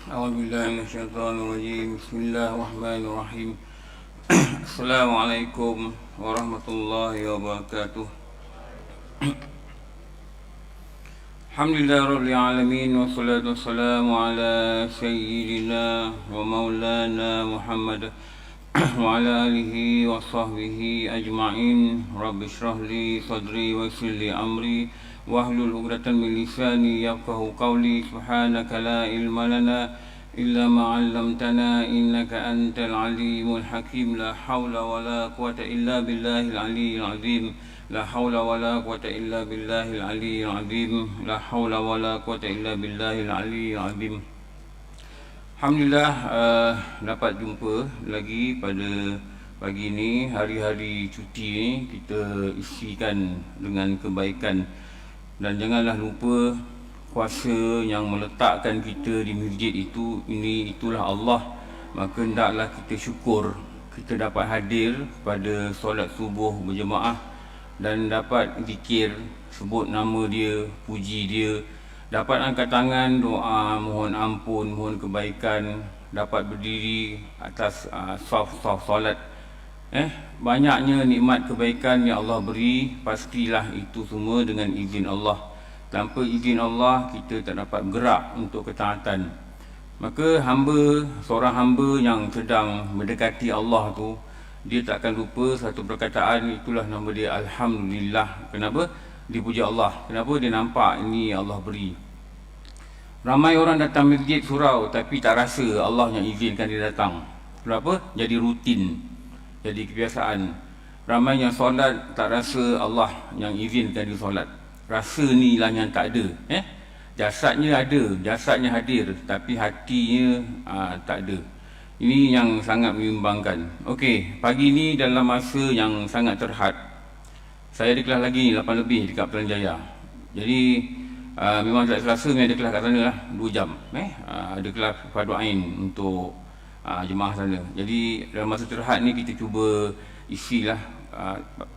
أعوذ بالله من الشيطان الرجيم. بسم الله الرحمن الرحيم. السلام عليكم ورحمة الله وبركاته. الحمد لله رب العالمين، والصلاة والسلام على سيدنا ومولانا محمد وعلى آله وصحبه أجمعين. رب اشرح لي صدري ويسر لي أمري واحلل عقدة من لساني يفقهوا قولي. سبحانك لا علم لنا إلا ما علمتنا إنك أنت العليم الحكيم. لا حول ولا قوة إلا بالله العلي العظيم. لا حول ولا قوة إلا بالله العلي العظيم. لا حول ولا قوة إلا بالله العلي العظيم. Alhamdulillah, dapat jumpa lagi pada pagi ni. Hari-hari cuti ni kita isikan dengan kebaikan. Dan janganlah lupa, kuasa yang meletakkan kita di masjid itulah Allah. Maka hendaklah kita syukur kita dapat hadir pada solat subuh berjemaah dan dapat zikir, sebut nama dia, puji dia, dapat angkat tangan, doa, mohon ampun, mohon kebaikan, dapat berdiri atas saf-saf solat. Banyaknya nikmat kebaikan yang Allah beri, pastilah itu semua dengan izin Allah. Tanpa izin Allah, kita tak dapat bergerak untuk ketaatan. Maka seorang hamba yang sedang mendekati Allah tu, dia tak akan lupa satu perkataan, itulah nama dia Alhamdulillah. Kenapa? Dipuji Allah. Kenapa? Dia nampak ini Allah beri. Ramai orang datang masjid surau tapi tak rasa Allah yang izinkan dia datang. Kenapa? Jadi rutin, jadi kebiasaan. Ramai yang solat tak rasa Allah yang izinkan dia solat. Rasa ni lah yang tak ada. Jasadnya ada, jasadnya hadir, tapi hatinya tak ada. Ini yang sangat membimbangkan. Okey, pagi ni dalam masa yang sangat terhad, saya ada kelas lagi 8 lebih dekat Petaling Jaya. Jadi memang tak selasa ni ada kelas kat sana lah 2 jam. Ada kelas fardu ain untuk jemaah sana. Jadi dalam masa terhad ni kita cuba isilah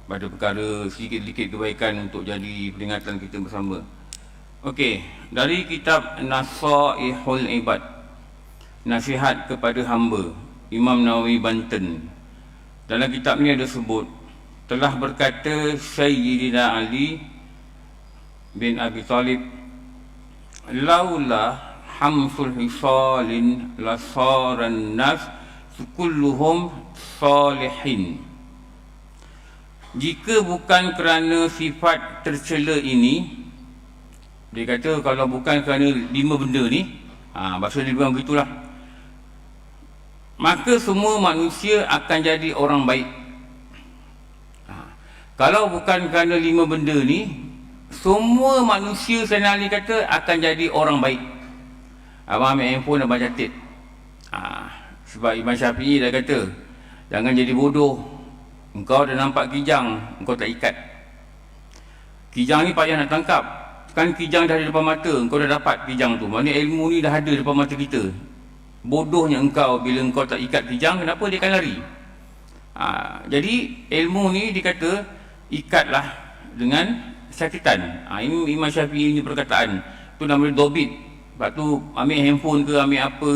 pada perkara sedikit-sedikit kebaikan untuk jadi peringatan kita bersama. Okey, dari kitab Nasaihul Ibad, Nasihat kepada Hamba, Imam Nawawi Banten. Dalam kitab ni ada sebut, telah berkata Sayyidina Ali bin Abi Talib, laula hamsul hisalin lasaran nas kulluhum salihin. Jika bukan kerana sifat tercela ini, dia kata kalau bukan kerana 5 benda ni, bahasa dia bilang begitulah, maka semua manusia akan jadi orang baik. Kalau bukan kerana 5 benda ni, semua manusia Sayyidina Ali kata akan jadi orang baik. Abang ambil handphone, abang catat. Sebab Imam Syafi'i dah kata, jangan jadi bodoh. Engkau dah nampak kijang, engkau tak ikat. Kijang ni payah nak tangkap. Kan kijang dah ada depan mata, engkau dah dapat kijang tu. Maknanya ilmu ni dah ada depan mata kita. Bodohnya engkau bila engkau tak ikat kijang, kenapa dia akan lari? Jadi ilmu ni dikata ikatlah dengan syaitan. Ini Imam Syafi'i ni perkataan. Tu nama dia dobit. Lepas tu ambil handphone ke ambil apa,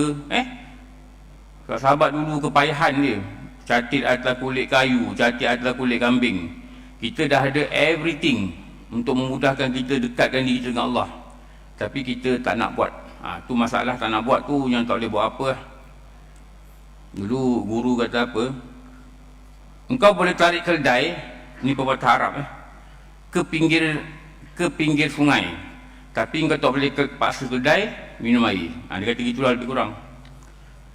sahabat dulu kepayahan dia. Catit atas kulit kayu, catit atas kulit kambing. Kita dah ada everything untuk memudahkan kita dekatkan diri dengan Allah. Tapi kita tak nak buat. Tu masalah, tak nak buat tu yang tak boleh buat apa. Dulu guru kata apa? Engkau boleh tarik keldai, ni perbuatan Arab ke pinggir sungai. Tapi engkau tak boleh paksa keldai minum air. Dia kata gitulah lebih kurang.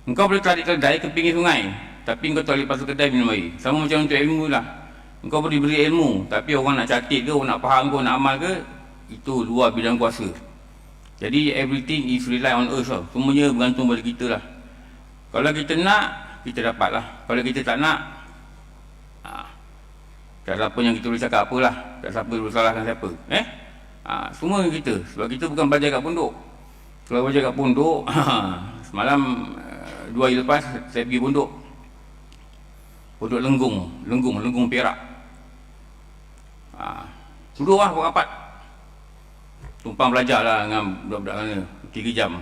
Engkau boleh tarik keldai ke pinggir sungai, tapi engkau tak boleh paksa keldai minum air. Sama macam untuk ilmu lah. Engkau boleh beri ilmu, tapi orang nak catat ke, orang nak faham ke, orang nak amal ke, itu luar bidang kuasa. Jadi everything is rely on us lah. Semuanya bergantung pada kita lah. Kalau kita nak, kita dapat lah. Kalau kita tak nak, tak ada apa yang kita boleh cakap apalah. Tak siapa boleh salahkan siapa. Semua kita. Sebab kita bukan belajar kat pondok. Kalau belajar kat pondok, semalam 2 hari lepas saya pergi pondok. Pondok Lenggong Perak. Duduk lah rapat. Tumpang belajar lah dengan budak-budak sana 3 jam.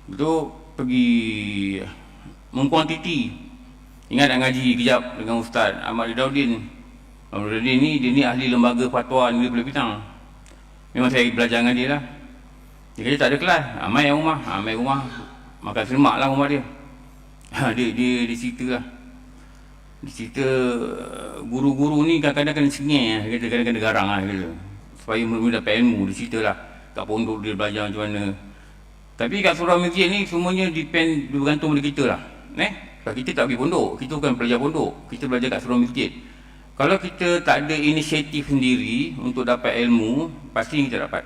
Betul, pergi mengkuantiti. Ingat nak ngaji kejap dengan Ustaz Ahmad Ridaudin. Ahmad Ridaudin ni, dia ni ahli lembaga fatwa Negeri Pulau Pinang. Memang saya belajar dengan dia lah. Dia kata tak ada kelas, mai rumah makan semak lah rumah dia. Dia cerita lah. Dia cerita guru-guru ni kadang-kadang kena cengeng, dia kata kadang-kadang garang lah, dia kata, supaya murid dapat ilmu. Dia cerita lah kat pondok dia belajar macam mana. Tapi kat surau masjid ni semuanya bergantung pada kita lah. Kalau kita tak pergi pondok, kita bukan pelajar pondok, kita belajar kat surau masjid. Kalau kita tak ada inisiatif sendiri untuk dapat ilmu, pasti kita dapat.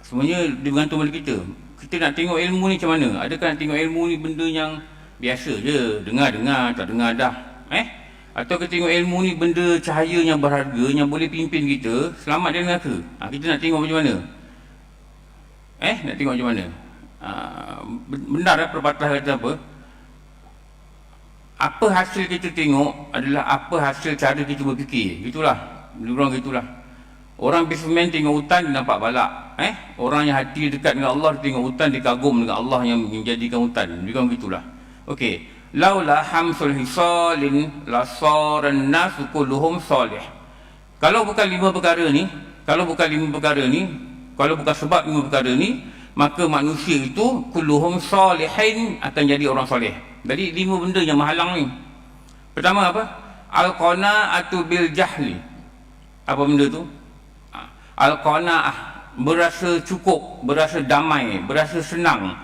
Semuanya bergantung pada kita. Kita nak tengok ilmu ni macam mana? Adakah nak tengok ilmu ni benda yang biasa je, dengar-dengar, tak dengar dah? Atau kita tengok ilmu ni benda cahaya yang berharga, yang boleh pimpin kita selamat dari neraka? Kita nak tengok macam mana? Nak tengok macam mana? Benar pepatah kata apa? Apa hasil kita tengok adalah apa hasil cara kita berfikir. Gitulah. Diorang gitulah. Orang businessman tengok hutan, dia nampak balak. Orang yang hati dekat dengan Allah, dia tengok hutan, dia kagum dengan Allah yang menjadikan hutan. Diorang gitulah. Okey. Laula hamsul hisalin la saran nasu kulluhum salih. Kalau bukan lima perkara ni, kalau bukan sebab lima perkara ni, maka manusia itu kulluhum salihin, akan jadi orang soleh. Jadi 5 benda yang menghalang ni. Pertama apa? Al-qana'atu bil jahli. Apa benda tu? Al-qana'ah, berasa cukup, berasa damai, berasa senang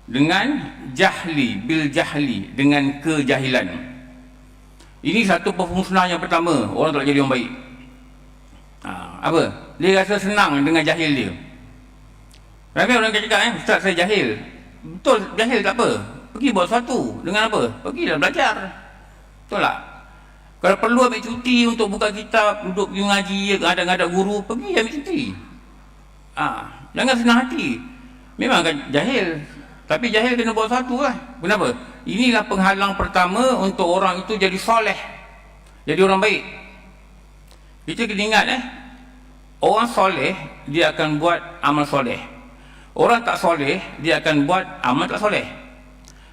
dengan jahli, bil jahli, dengan kejahilan. Ini satu pemusnah yang pertama, orang tak jadi orang baik. Apa? Dia rasa senang dengan jahil dia. Ramai orang cakap, Ustaz saya jahil. Betul, jahil tak apa. Pergi buat sesuatu. Dengan apa? Pergilah belajar. Betul tak? Kalau perlu ambil cuti untuk buka kitab, duduk pergi mengaji, ada guru, pergi ambil cuti. Jangan senang hati. Memang kan jahil, tapi jahil kena buat sesuatu lah. Kenapa? Inilah penghalang pertama untuk orang itu jadi soleh, jadi orang baik. Kita kena ingat orang soleh, dia akan buat amal soleh. Orang tak soleh, dia akan buat amal tak soleh.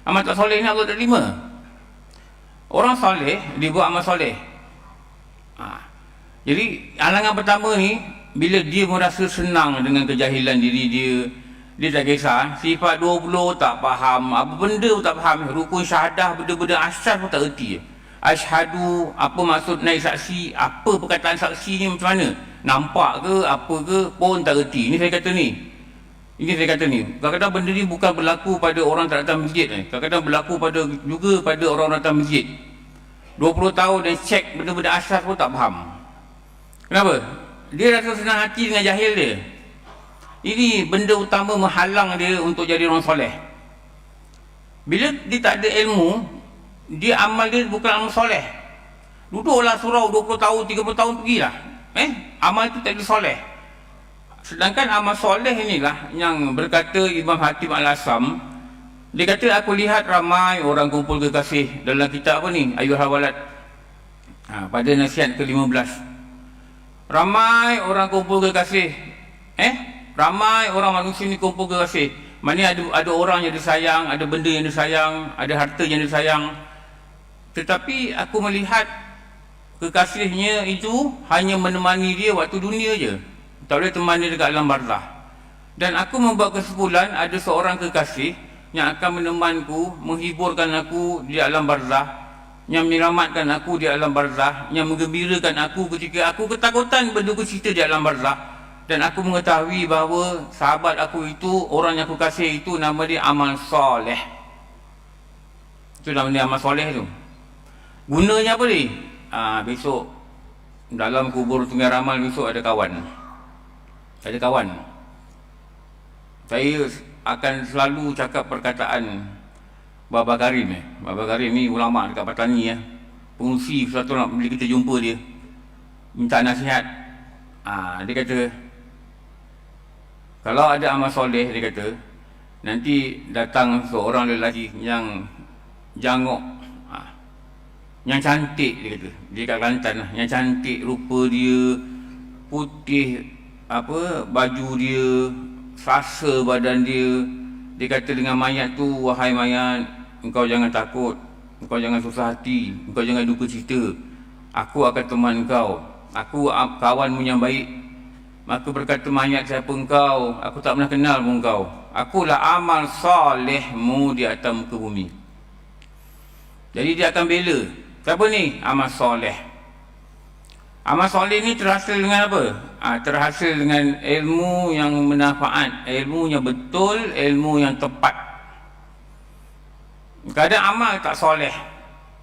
Amal tak soleh ni Allah tak terima. Orang soleh, dia buat amal soleh. Jadi halangan pertama ni, bila dia merasa senang dengan kejahilan diri dia, dia tak kisah, sifat 20 tak faham, apa benda pun tak faham, rukun syahadah, benda-benda asas pun tak erti. Asyhadu, apa maksud naik saksi, apa perkataan saksi ni macam mana, nampak ke, apa ke, pun tak erti. Ini saya kata ni. Kadang-kadang benda ni bukan berlaku pada orang tak datang masjid. Kadang-kadang berlaku juga pada orang datang masjid. 20 tahun dia cek benda-benda asas pun tak faham. Kenapa? Dia rasa senang hati dengan jahil dia. Ini benda utama menghalang dia untuk jadi orang soleh. Bila dia tak ada ilmu, dia amal dia bukan amal soleh. Duduklah surau 20 tahun, 30 tahun pergilah. Amal itu tak jadi soleh. Sedangkan amal soleh inilah yang berkata Imam Hatim Al-Asam. Dia kata, aku lihat ramai orang kumpul kekasih dalam kitab apa ni, Ayyuhal Walad, pada nasihat ke-15. Ramai orang kumpul kekasih. Ramai orang manusia ni kumpul kekasih. Mana ada orang yang disayang, ada benda yang disayang, ada harta yang disayang. Tetapi aku melihat kekasihnya itu hanya menemani dia waktu dunia je, tak boleh temani dekat alam barzah. Dan aku membuat kesimpulan, ada seorang kekasih yang akan menemanku, menghiburkan aku di alam barzah, yang menyelamatkan aku di alam barzah, yang menggembirakan aku ketika aku ketakutan berduka cita di alam barzah. Dan aku mengetahui bahawa sahabat aku itu, orang yang aku kasih itu, nama dia amal soleh. Itu nama dia amal soleh tu. Gunanya apa ni? Besok dalam kubur Sungai Ramal, besok ada kawan. Saya akan selalu cakap perkataan Baba Karim. Baba Karim ni ulama dekat Patani, pengungsi satu nak bila kita jumpa dia, minta nasihat. Dia kata, kalau ada amal soleh, dia kata, nanti datang seorang lelaki yang jangok, yang cantik, dia kata, dia kat Kelantan lah, yang cantik, rupa dia putih, baju dia, rasa badan dia, Dia kata dengan mayat tu, wahai mayat, engkau jangan takut, engkau jangan susah hati, engkau jangan duka cita. Aku akan teman engkau. Aku kawanmu yang baik. Maka berkata mayat, siapa engkau? Aku tak pernah kenal pun engkau. Akulah amal solehmu di atas muka bumi. Jadi dia akan bela. Siapa ni? Amal soleh. Amal soleh ni terhasil dengan apa? Terhasil dengan ilmu yang bermanfaat, ilmu yang betul, ilmu yang tepat. Kadang amal tak soleh.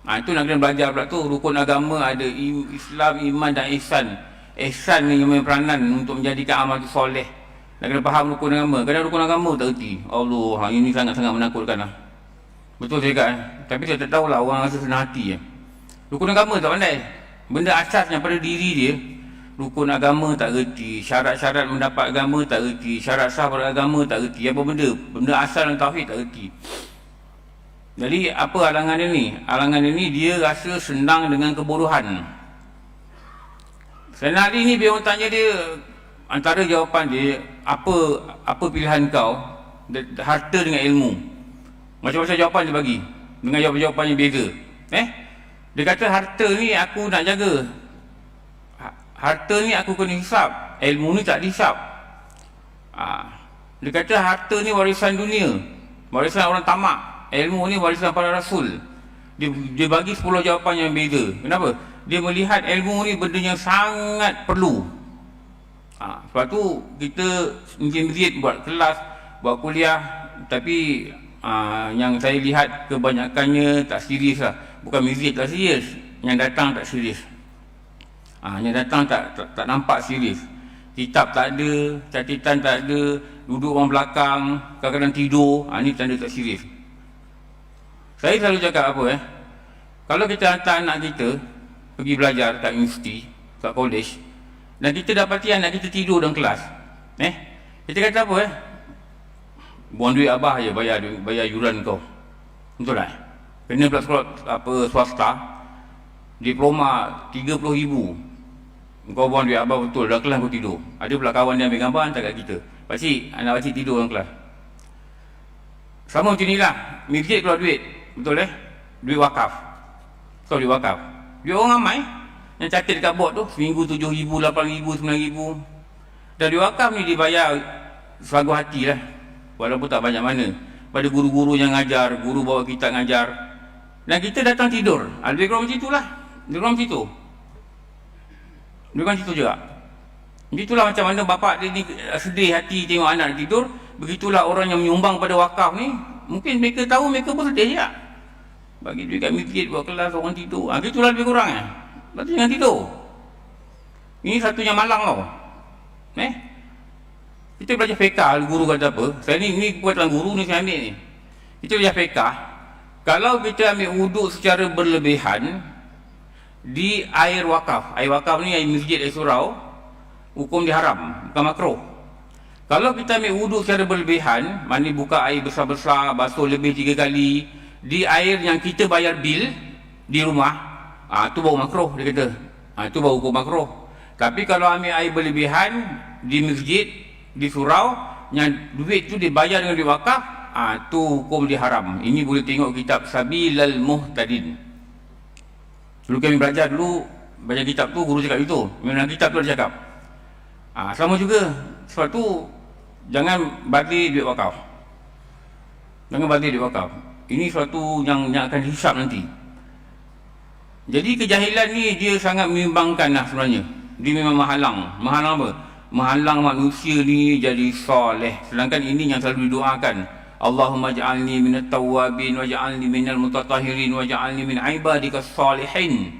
Itu nak kena belajar pula tu. Rukun agama ada Islam, iman dan ihsan. Ihsan ni yang peranan untuk menjadikan amal tu soleh. Nak kena faham rukun agama. Kadang rukun agama tak erti. Allah, ini sangat-sangat menakutkan lah. Betul saya kata. Tapi saya tak tahulah, orang rasa senang hati. Rukun agama tak pandai. Benda asasnya pada diri dia. Rukun agama tak erti. Syarat-syarat mendapat agama tak erti. Syarat sah beragama tak erti. Apa benda? Benda asal dan tauhid tak erti. Jadi apa halangan dia ni? Halangan dia ni, dia rasa senang dengan kebodohan. Senang hari ni bila orang tanya dia, antara jawapan dia, apa pilihan kau? Harta dengan ilmu. Macam-macam jawapan dia bagi. Dengan jawapan-jawapan yang beza. Dia kata harta ni aku nak jaga. Harta ni aku kena hisap. Ilmu ni tak dihisap. Dia kata harta ni warisan dunia. Warisan orang tamak. Ilmu ni warisan para rasul. Dia bagi 10 jawapan yang beza. Kenapa? Dia melihat ilmu ni benda yang sangat perlu. Sebab tu kita mungkin buat kelas, buat kuliah, tapi yang saya lihat kebanyakannya tak serius lah. Bukan muzik tak serius, yang datang tak serius. Yang datang tak nampak serius. Kitab tak ada, catatan tak ada, duduk orang belakang, kadang-kadang tidur. Ni tanda tak serius. Saya selalu cakap apa kalau kita hantar anak kita pergi belajar kat universiti, kat college, dan kita dapati anak kita tidur dalam kelas, kita kata apa buang duit abah je bayar yuran kau. Betul tak? Kena pula sekolah swasta, diploma 30,000. Kau buang duit abah betul, dalam kelas kau tidur. Ada pula kawan dia ambil gambar hantar kat kita. Pakcik, anak pakcik tidur dalam kelas. Sama macam inilah, masjid keluar duit. Betul duit wakaf. Kau duit wakaf. Duit orang ramai yang catat dekat bot tu, seminggu 7,000, 8,000, 9,000. Dan duit wakaf ni dibayar selagu hati lah. Walaupun tak banyak mana. Pada guru-guru yang ngajar, guru bawa kita ngajar. Dan kita datang tidur. Lebih kurang macam itulah. Lebih kurang macam itu. Lebih kurang macam itu juga. Begitulah macam mana bapak dia ni sedih hati tengok anak tidur. Begitulah orang yang menyumbang pada wakaf ni. Mungkin mereka tahu, mereka pun sedih je. Bagi duit kat masjid, buat kelas, orang tidur. Begitulah lebih kurang Lepas tu jangan tidur. Ini satunya malang tau. Kita belajar fiqah, guru kata apa. Saya ni buatan guru ni saya ambil ni. Kita belajar fiqah. Kalau kita ambil wuduk secara berlebihan di air wakaf. Air wakaf ni air masjid, air surau. Hukum dia haram, bukan makruh. Kalau kita ambil wuduk secara berlebihan, mandi buka air besar-besar, basuh lebih 3 kali di air yang kita bayar bil di rumah, tu baru makruh dia kata. Itu baru hukum makruh. Tapi kalau ambil air berlebihan di masjid, di surau, yang duit tu dibayar dengan duit wakaf, tu hukum dia haram. Ini boleh tengok kitab Sabilal Muhtadin. Dulu kami belajar baca kitab tu, guru cakap itu. Memang kitab tu dia cakap. Sama juga. Sebab tu jangan bagi duit wakaf. Jangan bagi duit wakaf. Ini suatu yang akan dihisap nanti. Jadi kejahilan ni dia sangat membimbangkan lah sebenarnya. Dia memang menghalang. Menghalang apa? Menghalang manusia ni jadi soleh. Sedangkan ini yang selalu didoakan. Allahumma ja'alni minat tawwabin wa ja'alni minal mutatahirin wa ja'alni min ibadikas salihin.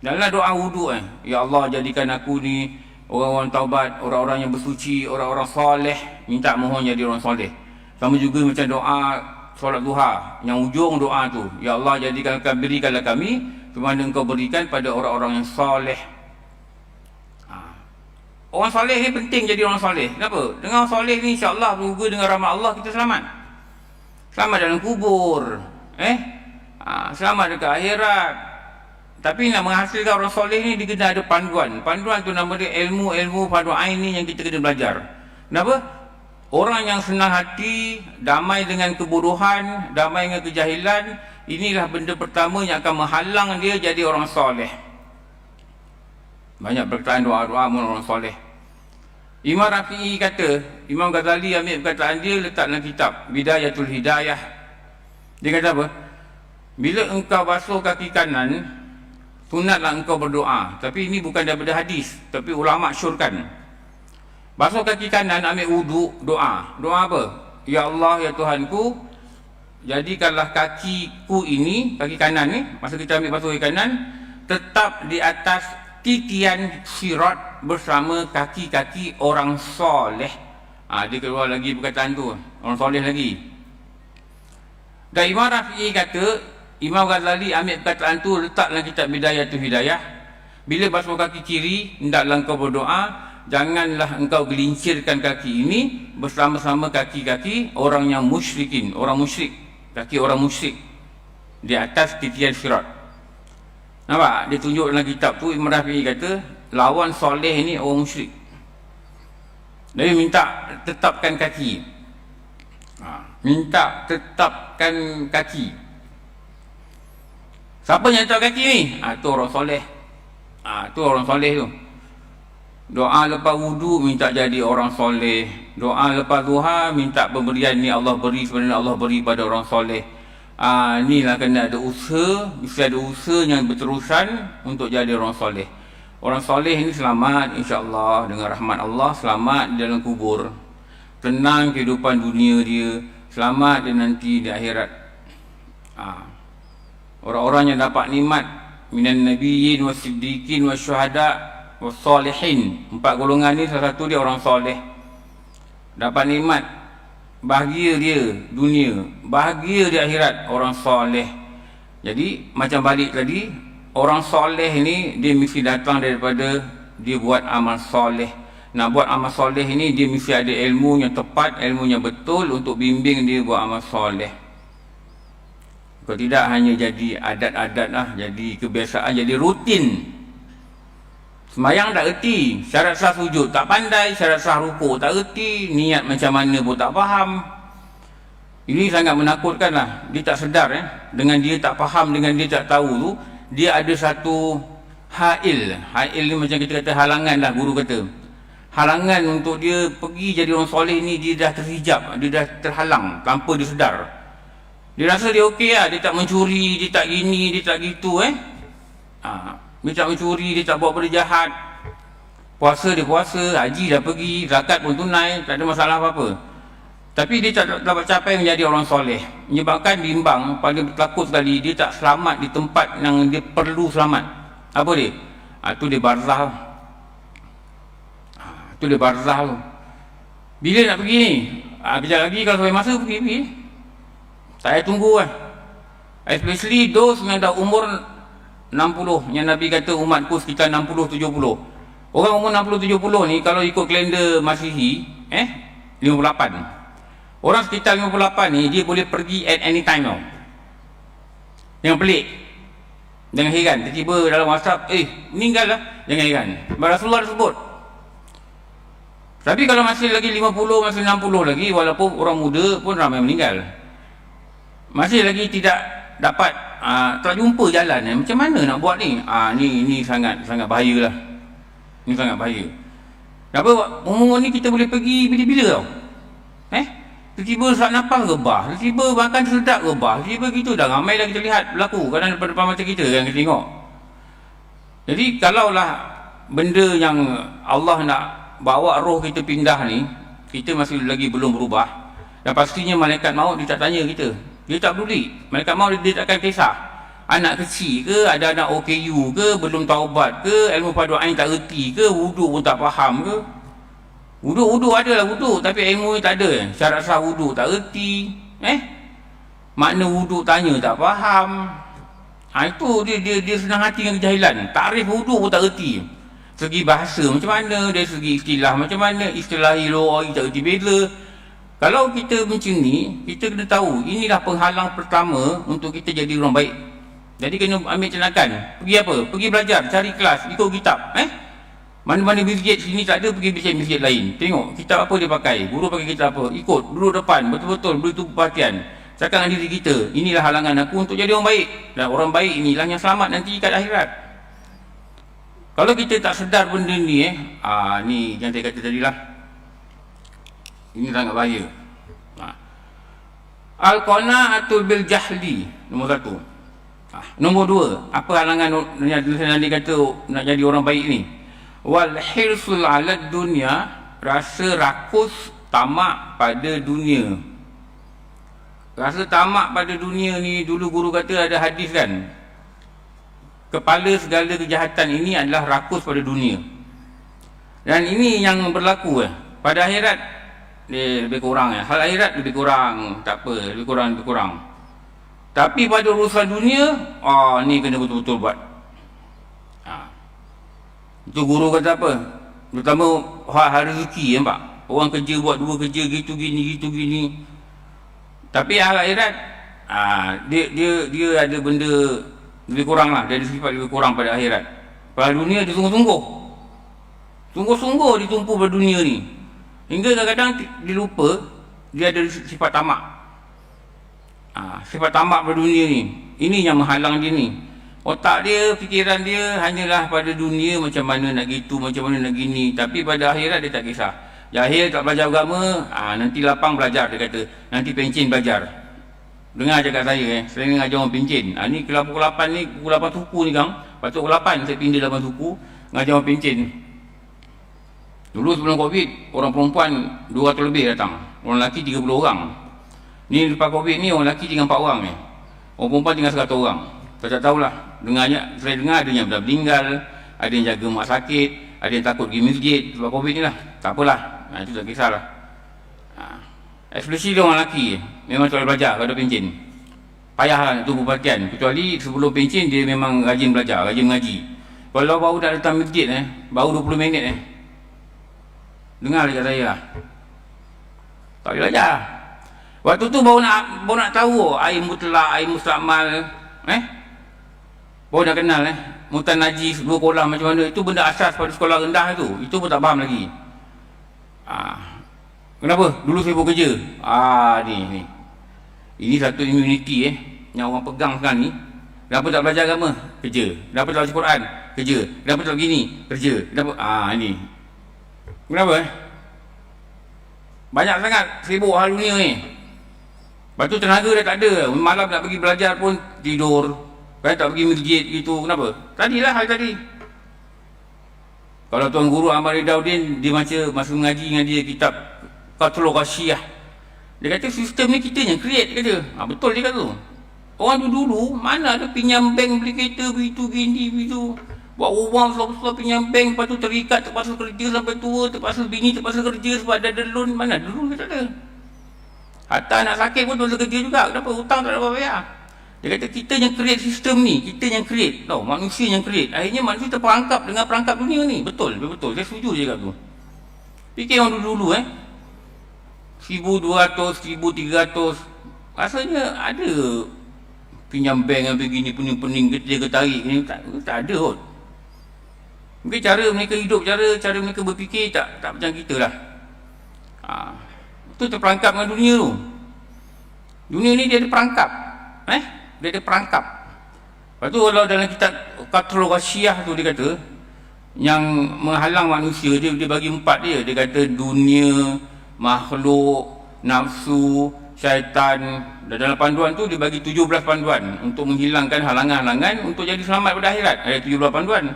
Dalam doa wuduk ya Allah, jadikan aku ni orang-orang taubat, orang-orang yang bersuci, orang-orang soleh. Minta mohon jadi orang soleh. Sama juga macam doa solat duha, yang ujung doa tu, ya Allah berikanlah kami kemana engkau berikan pada orang-orang yang soleh. Orang soleh ni penting jadi orang soleh. Kenapa? Dengan orang soleh ni insya-Allah juga dengan rahmat Allah kita selamat. Selamat dalam kubur, selamat dekat akhirat. Tapi nak menghasilkan orang soleh ni dia kena ada panduan. Panduan tu nama dia ilmu panduan ain ni yang kita kena belajar. Kenapa? Orang yang senang hati, damai dengan kebodohan, damai dengan kejahilan, inilah benda pertama yang akan menghalang dia jadi orang soleh. Banyak perkataan doa-doa orang soleh. Imam Rafi'i kata, Imam Ghazali ambil perkataan dia letak dalam kitab Bidayatul Hidayah. Dia kata apa? Bila engkau basuh kaki kanan, sunatlah engkau berdoa. Tapi ini bukan daripada hadis, tapi ulama syurkan. Basuh kaki kanan, ambil wuduk, doa. Doa apa? Ya Allah, ya Tuhanku, jadikanlah kakiku ini, kaki kanan ni, masa kita ambil basuh kaki kanan, tetap di atas titian sirat bersama kaki-kaki orang soleh. Dia keluar lagi perkataan tu, orang soleh lagi. Dan Imam Rafi'i kata, Imam Ghazali ambil perkataan tu letak dalam kitab Bidayatul Hidayah. Bila basuh kaki kiri, hendaklah engkau berdoa, janganlah engkau gelincirkan kaki ini bersama-sama kaki-kaki orang yang musyrikin, orang musyrik, kaki orang musyrik di atas titian sirat. Nampak? Dia tunjuk dalam kitab tu, Imam Rafi'i kata lawan soleh ni orang musyrik. Dia minta tetapkan kaki. Minta tetapkan kaki. Siapa yang tetap kaki ni? Tu orang soleh. Tu orang soleh tu. Doa lepas wudu minta jadi orang soleh. Doa lepas duha minta pemberian ni Allah beri, sebenarnya Allah beri pada orang soleh. Inilah kena ada usaha, mesti ada usaha yang berterusan untuk jadi orang soleh. Orang soleh ni selamat insya-Allah dengan rahmat Allah, selamat di dalam kubur. Tenang kehidupan dunia dia, selamat dia nanti di akhirat. Orang-orang yang dapat nikmat minan nabiyyin wasiddiqin wasyuhada wassalihin, 4 golongan ni salah satu dia orang soleh. Dapat nikmat, bahagia dia dunia, bahagia di akhirat, orang soleh. Jadi macam balik tadi, orang soleh ni dia mesti datang daripada dia buat amal soleh. Nak buat amal soleh ini dia mesti ada ilmu yang tepat, ilmu yang betul untuk bimbing dia buat amal soleh. Kalau tidak hanya jadi adat-adat lah, jadi kebiasaan, jadi rutin. Sembayang tak erti, syarat sah sujud tak pandai, syarat sah rukuk tak erti, niat macam mana pun tak faham. Ini sangat menakutkan lah. Dia tak sedar dengan dia tak faham, dengan dia tak tahu tu, dia ada satu hail. Hail ni macam kita kata halangan lah, guru kata. Halangan untuk dia pergi jadi orang soleh ni, dia dah terhijab, dia dah terhalang tanpa dia sedar. Dia rasa dia okey lah, dia tak mencuri, dia tak gini, dia tak gitu dia tak mencuri, dia tak buat benda jahat. Puasa dia puasa, haji dah pergi, zakat pun tunai, tak ada masalah apa-apa. Tapi dia tak dapat capai menjadi orang soleh. Menyebabkan bimbang, paling takut sekali, dia tak selamat di tempat yang dia perlu selamat. Apa dia? Tu dia barzah. Tu dia barzah tu. Bila nak pergi ni? Kejap lagi kalau sampai masa pergi. Saya tunggu kan. Especially those yang dah umur 60, yang Nabi kata umatku sekitar 60-70. Orang umur 60-70 ni kalau ikut kalender Masihi 58. Orang sekitar 58 ni dia boleh pergi at any time tau. Yang pelik, jangan heran tiba-tiba dalam WhatsApp meninggal lah, jangan heran. Rasulullah sebut. Tapi kalau masih lagi 50, masih 60 lagi, walaupun orang muda pun ramai meninggal, masih lagi tidak dapat tak jumpa jalan. Macam mana nak buat ni? Ni sangat bahaya lah. Ni sangat bahaya. Kenapa umur ni kita boleh pergi bila-bila tau. Tiba-tiba sak nafas rebah, tiba-tiba makan sedap rebah, tiba-tiba gitu dah ramai dah kita lihat berlaku kadang depan mata kita yang kita tengok. Jadi kalaulah benda yang Allah nak bawa roh kita pindah ni, kita masih lagi belum berubah, dan pastinya malaikat maut dia tak tanya kita. Dia tak peduli. Malaikat maut dia takkan kisah anak kecil ke, ada anak OKU ke, belum taubat ke, ilmu padu ain tak reti ke, wuduk pun tak faham ke. Wuduk adalah wuduk, tapi ilmu ni tak ada. Syarat sah wuduk tak reti, makna wuduk tanya tak faham. Itu dia senang hati dengan kejahilan. Takrif wuduk pun tak reti. Segi bahasa macam mana, dari segi istilah macam mana, istilah hilo tak reti beza. Kalau kita macam ni, kita kena tahu inilah penghalang pertama untuk kita jadi orang baik. Jadi kena ambil tindakan. Pergi apa? Pergi belajar, cari kelas, ikut kitab. Mana-mana masjid sini tak ada, pergi masjid lain. Tengok kitab apa dia pakai, guru pakai kitab apa, ikut, duduk depan, betul-betul beri tu perhatian. Cakap dengan diri kita, inilah halangan aku untuk jadi orang baik. Dan orang baik inilah yang selamat nanti kat akhirat. Kalau kita tak sedar benda ni ni yang saya kata tadi lah, ini sangat bahaya. Al-qana'atul bil jahli, nombor 1. Nombor 2, apa halangan yang Nabi kata nak jadi orang baik ni? Wal hirsul 'ala dunya, rasa rakus tamak pada dunia. Rasa tamak pada dunia ni, dulu guru kata ada hadis kan, kepala segala kejahatan ini adalah rakus pada dunia. Dan ini yang berlaku pada akhirat dia lebih kurang hal akhirat lebih kurang, tak apa, lebih kurang. Tapi pada urusan dunia, ni kena betul-betul buat. Itu guru kata apa? Terutama hal rezeki, nampak? Orang kerja buat 2 kerja gitu gini. Tapi hal akhirat, dia ada benda lebih kurang lah. Dia ada sifat lebih kurang pada akhirat. Pada dunia dia sungguh-sungguh ditumpu pada dunia ni, hingga kadang-kadang dia lupa dia ada sifat tamak. Sifat tamak pada dunia ni, ini yang menghalang dia ni. Otak dia, fikiran dia hanyalah pada dunia, macam mana nak gitu, macam mana nak gini. Tapi pada akhirat dia tak kisah. Jahil tak belajar agama, nanti lapang belajar, dia kata. Nanti pencin belajar. Dengar cakap saya, saya mengajar orang pencin. Ni pukul 8 ni, pukul 8 suku ni kang. Lepas tu pukul 8 saya pindah 8 suku, mengajar orang pencin. Dulu sebelum Covid, orang perempuan 200 lebih datang. Orang lelaki 30 orang. Ni lepas Covid ni, orang lelaki tinggal 4 orang ni. Orang perempuan tinggal 100 orang. Saya tak tahulah. Saya dengar ada yang dah meninggal, ada yang jaga mak sakit, ada yang takut pergi masjid sebab Covid ni lah. Tak apalah, itu tak kisahlah. Especially orang lelaki, memang tak boleh belajar kalau pencin. Payahlah nak tunggu perhatian. Kecuali sebelum pencin dia memang rajin belajar, rajin mengaji. Kalau baru dah datang masjid baru 20 minit dengar dekat saya lah, tak boleh belajar. Waktu tu baru nak tahu air mutlak, air mustakmal, baru dah kenal mutan najis, 2 kolam macam mana. Itu benda asas pada sekolah rendah tu. Itu pun tak faham lagi. Kenapa? Dulu saya buat kerja. Ni. Ini satu immunity yang orang pegang sekarang ni. Kenapa tak belajar agama? Kerja. Kenapa tak baca Quran? Kerja. Kenapa tak begini? Kerja. Kenapa? Ni. Kenapa? Banyak sangat sibuk hal dunia ni. Lepas tu tenaga dah tak ada. Malam nak pergi belajar pun tidur. Kan tak pergi masjid gitu. Kenapa? Tadilah hal tadi. Kalau Tuan Guru Ahmad Ridaudin, dia masa mengaji dengan dia kitab Qatlul Ghashiyah, dia kata sistem ni kita yang create, kata. Betul dia kata. Orang dulu mana ada pinjam bank, beli kereta, begitu gini begitu. Buat uang besar-besar pinjam bank, lepas tu terikat, terpaksa kerja sampai tua, terpaksa bini, terpaksa kerja sebab ada loan. Mana dulu dia tak ada. Hatta anak sakit pun terpaksa kerja juga. Kenapa? Hutang tak dapat bayar. Dia kata kita yang create sistem ni, kita yang create. Tahu, manusia yang create. Akhirnya manusia terperangkap dengan perangkap dunia ni. Betul. Saya setuju je kat tu. Fikir orang dulu 1200, 1300, rasanya ada pinjam bank yang begini, pening-pening, dia tarik ni, tak ada kot. Mungkin cara mereka hidup, cara mereka berfikir tak macam kita lah. Itu terperangkap dengan dunia tu. Dunia ni dia ada perangkap. Dia ada perangkap. Lepas tu kalau dalam kitab Qatlul Ghashiyah tu dia kata, yang menghalang manusia, dia bagi 4 dia. Dia kata dunia, makhluk, nafsu, syaitan. Dan dalam panduan tu dia bagi 17 panduan untuk menghilangkan halangan-halangan untuk jadi selamat pada akhirat. Ada 17 panduan.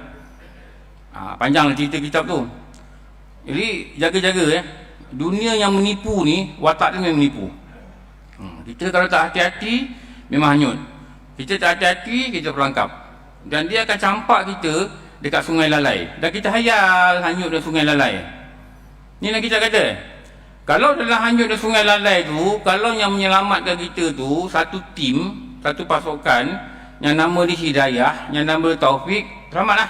Panjanglah cerita kitab tu. Jadi jaga-jaga dunia yang menipu ni, watak dia memang menipu. Kita kalau tak hati-hati memang hanyut. Kita tak hati-hati, kita perangkap. Dan dia akan campak kita dekat Sungai Lalai. Dan kita hayal hanyut dalam Sungai Lalai. Ni yang kita kata, kalau dalam hanyut dalam Sungai Lalai tu, kalau yang menyelamatkan kita tu satu tim, satu pasukan yang nama dia Hidayah, yang nama dia Taufik, selamatlah.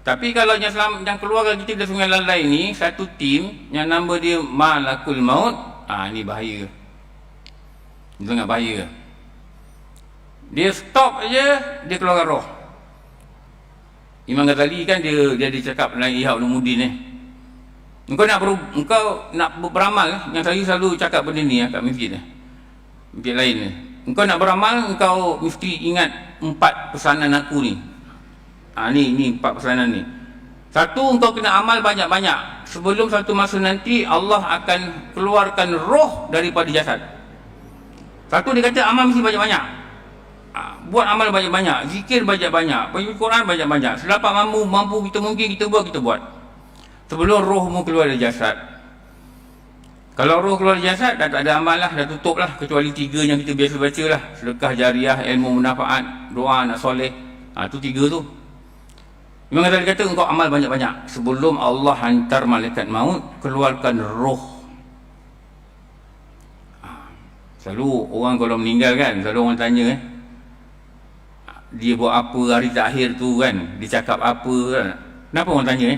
Tapi kalau yang keluarkan kita dari Sungai Lalai ni satu tim yang nama dia Malakul Maut, ni bahaya. Itu sangat bahaya. Dia stop aja, dia keluarkan roh. Imam Ghazali kan dia cakap dalam Ihya Ulumuddin Engkau nak beramal, yang saya selalu cakap benda ni kat masjid masjid lain Engkau nak beramal, engkau mesti ingat 4 pesanan aku ni. Ni 4 pesanan ni. Satu, engkau kena amal banyak-banyak. Sebelum satu masa nanti Allah akan keluarkan roh daripada jasad. Satu, dia kata amal mesti banyak-banyak. Buat amal banyak-banyak, zikir banyak-banyak, baca Quran banyak-banyak. Sedapat mampu kita mungkin kita buat. Sebelum rohmu keluar dari jasad. Kalau roh keluar dari jasad, dah tak ada amal lah, dah tutup lah. Kecuali 3 yang kita biasa baca lah. Sedekah jariah, ilmu manfaat, doa anak soleh. Tu 3 tu. Imam Ghazali kata engkau amal banyak-banyak sebelum Allah hantar malaikat maut keluarkan roh. Selalu orang kalau meninggal kan, selalu orang tanya dia buat apa hari terakhir tu kan, dia cakap apa kan. Kenapa orang tanya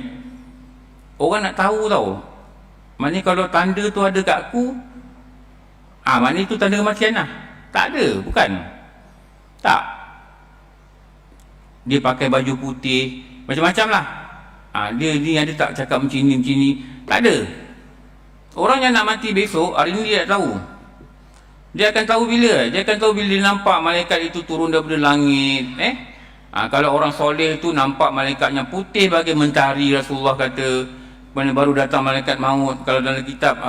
Orang nak tahu tau. Maknanya kalau tanda tu ada kat aku, maknanya tu tanda kematian lah. Tak ada, bukan. Tak. Dia pakai baju putih, macam-macam lah. Dia ni ada tak cakap macam ni. Tak ada. Orang yang nak mati besok, hari ni dia tak tahu. Dia akan tahu bila? Dia akan tahu bila dia nampak malaikat itu turun daripada langit. Kalau orang soleh tu nampak malaikatnya putih bagai mentari, Rasulullah kata. Baru datang malaikat maut. Kalau dalam kitab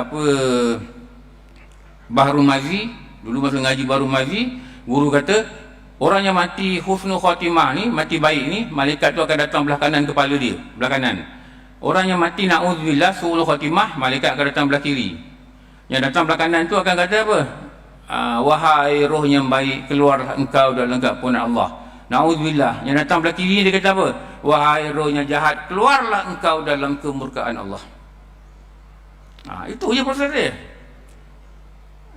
Bahrul Mazi, dulu masa ngaji Bahrul Mazi, guru kata orang yang mati husnul khatimah ni, mati baik ni, malaikat tu akan datang belah kanan kepala dia, belah kanan. Orang yang mati na'udzubillah su'ul khatimah, malaikat akan datang belah kiri. Yang datang belah kanan tu akan kata apa? Wahai roh yang baik, keluar engkau dalam keampunan Allah. Na'udzubillah. Yang datang belah kiri dia kata apa? Wahai roh yang jahat, keluarlah engkau dalam kemurkaan Allah. Itu je proses dia.